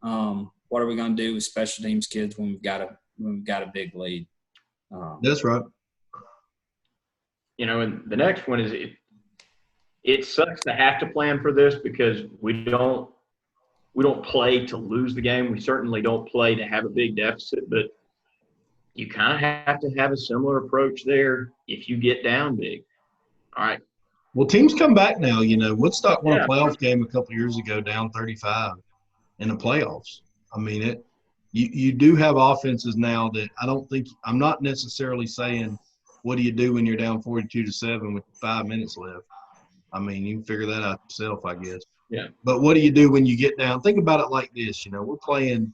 What are we going to do with special teams kids when we've got a big lead? That's right. And the next one is it sucks to have to plan for this because we don't play to lose the game. We certainly don't play to have a big deficit, but you kind of have to have a similar approach there if you get down big. All right. Well, teams come back now. Woodstock won a playoff game a couple of years ago, down 35 in the playoffs. You do have offenses now that I'm not necessarily saying what do you do when you're down 42-7 with 5 minutes left. You can figure that out yourself, I guess. Yeah. But what do you do when you get down? Think about it like this. We're playing.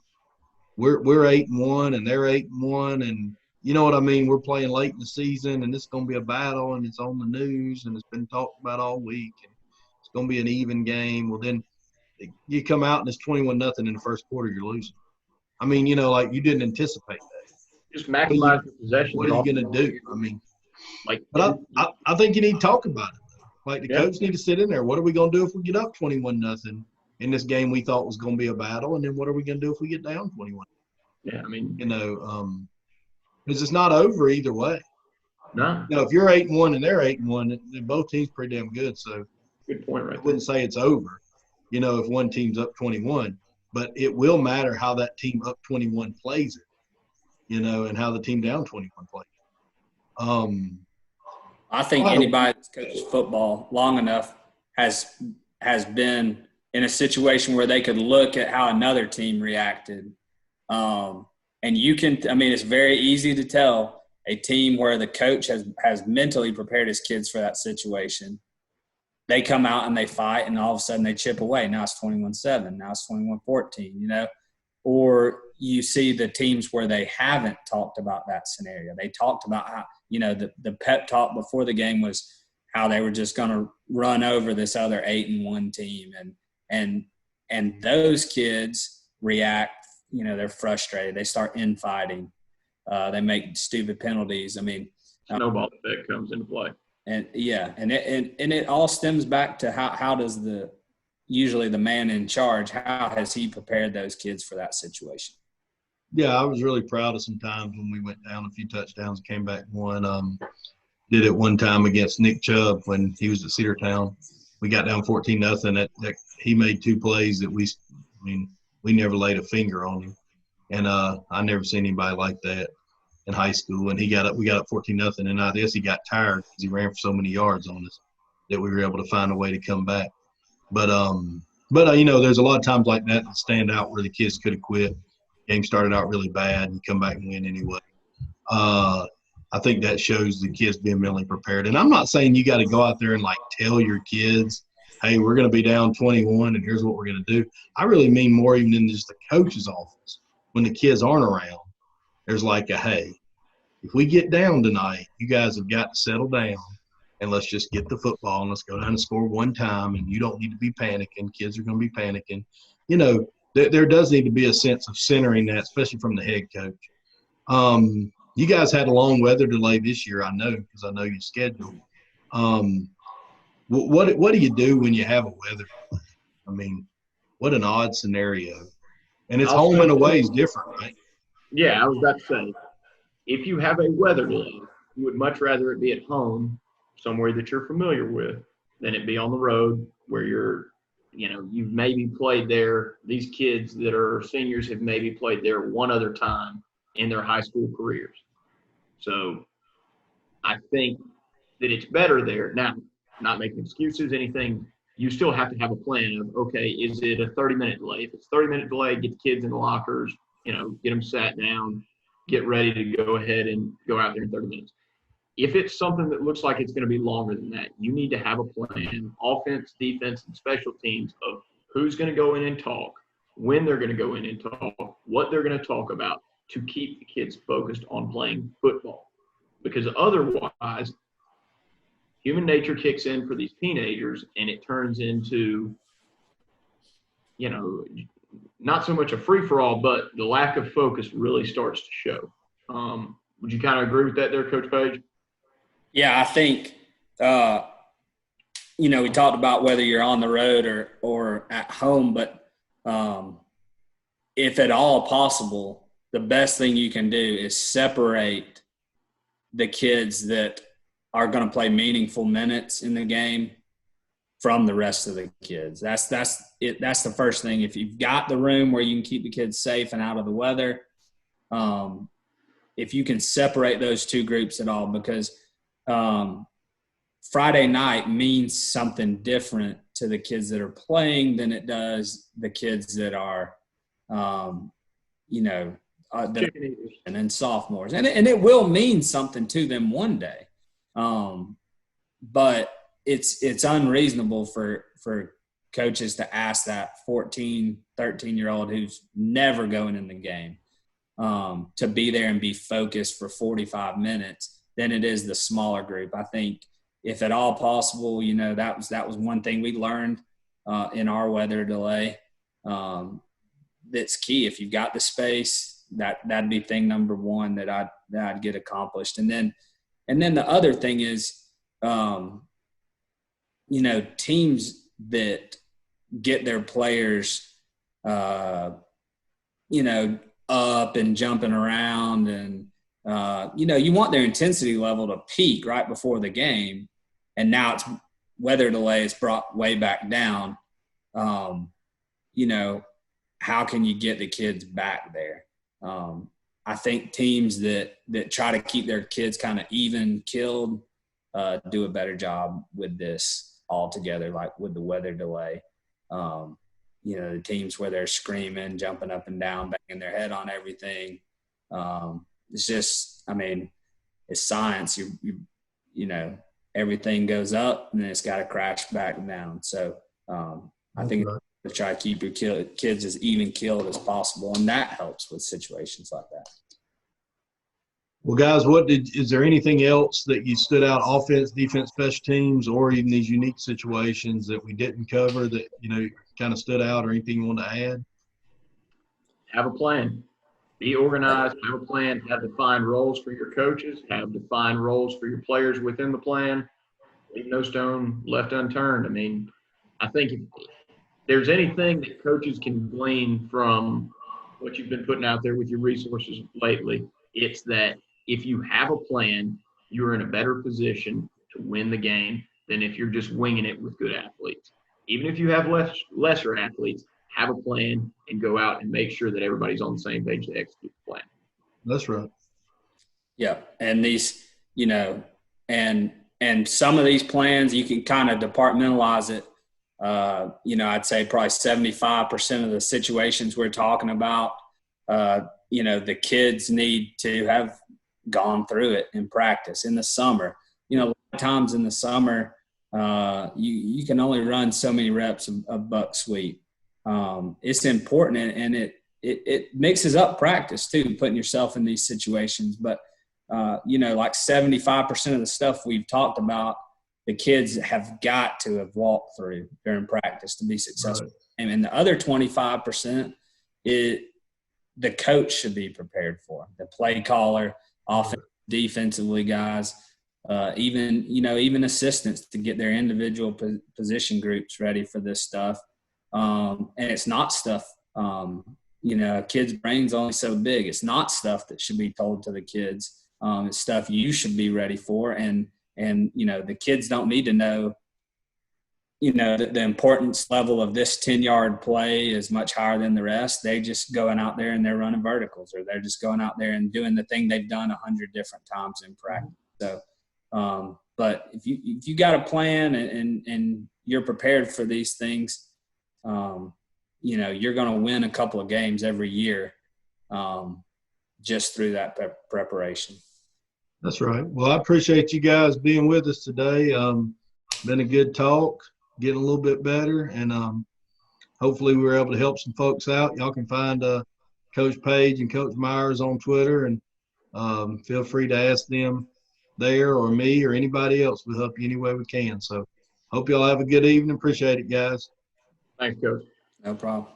We're 8-1 and they're 8-1, and you know what I mean. We're playing late in the season, and it's going to be a battle, and it's on the news, and it's been talked about all week, and it's going to be an even game. Well, then you come out and it's 21-0 in the first quarter. You're losing. You didn't anticipate that. Just maximize the possession. What are you going to do? But I think you need to talk about it. The coach need to sit in there. What are we going to do if we get up 21-0 in this game we thought was going to be a battle? And then what are we going to do if we get down 21? Yeah, because it's not over either way. No. If you're 8-1 and they're 8-1, both teams pretty damn good. So good point, right? I wouldn't say it's over. If one team's up 21, but it will matter how that team up 21 plays it. And how the team down 21 plays. I think anybody that's coached football long enough has been in a situation where they could look at how another team reacted. And you can – I mean, it's very easy to tell a team where the coach has mentally prepared his kids for that situation. They come out and they fight, and all of a sudden they chip away. Now it's 21-7. Now it's 21-14, you know. Or you see the teams where they haven't talked about that scenario. They talked about how, you know, the pep talk before the game was how they were just going to run over this other 8-1 team. And those kids react, you know, they're frustrated. They start infighting. They make stupid penalties. I mean, snowball effect comes into play. And yeah, and it all stems back to how does usually the man in charge, how has he prepared those kids for that situation? Yeah, I was really proud of some times when we went down a few touchdowns, came back and won. Did it one time against Nick Chubb when he was at Cedartown. We got down 14-0. That he made two plays that we never laid a finger on him, and I never seen anybody like that in high school. And we got up 14-0, and I guess he got tired because he ran for so many yards on us that we were able to find a way to come back. But you know, there's a lot of times like that stand out where the kids could have quit. Game started out really bad, and you come back and win anyway. I think that shows the kids being mentally prepared. And I'm not saying you got to go out there and like tell your kids, hey, we're going to be down 21 and here's what we're going to do. I really mean more even in just the coach's office. When the kids aren't around, there's like a, hey, if we get down tonight, you guys have got to settle down and let's just get the football and let's go down and score one time, and you don't need to be panicking. Kids are going to be panicking. You know, there does need to be a sense of centering that, especially from the head coach. You guys had a long weather delay this year, I know, because I know your schedule. What do you do when you have a weather delay? I mean, what an odd scenario. And it's home and away is different, right? Yeah, I was about to say, if you have a weather delay, you would much rather it be at home, somewhere that you're familiar with, than it be on the road where you've maybe played there. These kids that are seniors have maybe played there one other time in their high school careers. So I think that it's better there. Now, not making excuses, anything, you still have to have a plan of, okay, is it a 30-minute delay? If it's a 30-minute delay, get the kids in the lockers, get them sat down, get ready to go ahead and go out there in 30 minutes. If it's something that looks like it's going to be longer than that, you need to have a plan, offense, defense, and special teams, of who's going to go in and talk, when they're going to go in and talk, what they're going to talk about, to keep the kids focused on playing football. Because otherwise, human nature kicks in for these teenagers, and it turns into, not so much a free-for-all, but the lack of focus really starts to show. Would you kind of agree with that there, Coach Page? Yeah, I think, we talked about whether you're on the road or at home, but if at all possible, the best thing you can do is separate the kids that are going to play meaningful minutes in the game from the rest of the kids. That's it. That's the first thing. If you've got the room where you can keep the kids safe and out of the weather, if you can separate those two groups at all, because Friday night means something different to the kids that are playing than it does the kids that are, and then sophomores. And it will mean something to them one day. But it's unreasonable for coaches to ask that 14, 13-year-old who's never going in the game to be there and be focused for 45 minutes than it is the smaller group. I think if at all possible, that was one thing we learned in our weather delay. That's key. If you've got the space, that'd be thing number one that I'd get accomplished. And then the other thing is, teams that get their players, up and jumping around and, you want their intensity level to peak right before the game. And now it's weather delay is brought way back down. How can you get the kids back there? I think teams that try to keep their kids kind of even killed do a better job with this altogether, like with the weather delay. The teams where they're screaming, jumping up and down, banging their head on everything. It's just, it's science. Everything goes up and then it's got to crash back down. So I think to try to keep your kids as even killed as possible, and that helps with situations like that. Well, guys, is there anything else that you stood out, offense, defense, special teams, or even these unique situations that we didn't cover that, kind of stood out, or anything you want to add? Have a plan. Be organized, have a plan, have defined roles for your coaches, have defined roles for your players within the plan. Leave no stone left unturned. I think if there's anything that coaches can glean from what you've been putting out there with your resources lately, it's that if you have a plan, you're in a better position to win the game than if you're just winging it with good athletes. Even if you have lesser athletes, have a plan and go out and make sure that everybody's on the same page to execute the plan. That's right. Yeah. And these, and some of these plans, you can kind of departmentalize it. I'd say probably 75% of the situations we're talking about, the kids need to have gone through it in practice in the summer. A lot of times in the summer, you can only run so many reps of buck sweep. It's important, and it mixes up practice too, putting yourself in these situations. But, like 75% of the stuff we've talked about, the kids have got to have walked through during practice to be successful. Right. And the other 25%, the coach should be prepared for. The play caller, defensively guys, even assistants to get their individual position groups ready for this stuff. And it's not stuff, a kid's brain's only so big. It's not stuff that should be told to the kids. It's stuff you should be ready for. And the kids don't need to know, the importance level of this 10-yard play is much higher than the rest. They just going out there and they're running verticals, or they're just going out there and doing the thing they've done 100 different times in practice. So, but if you got a plan and you're prepared for these things, you're going to win a couple of games every year, just through that preparation. That's right. Well, I appreciate you guys being with us today. Been a good talk, getting a little bit better, and hopefully we were able to help some folks out. Y'all can find Coach Page and Coach Myers on Twitter, and feel free to ask them there, or me, or anybody else. We'll help you any way we can. So hope y'all have a good evening. Appreciate it, guys. Thanks, Coach. No problem.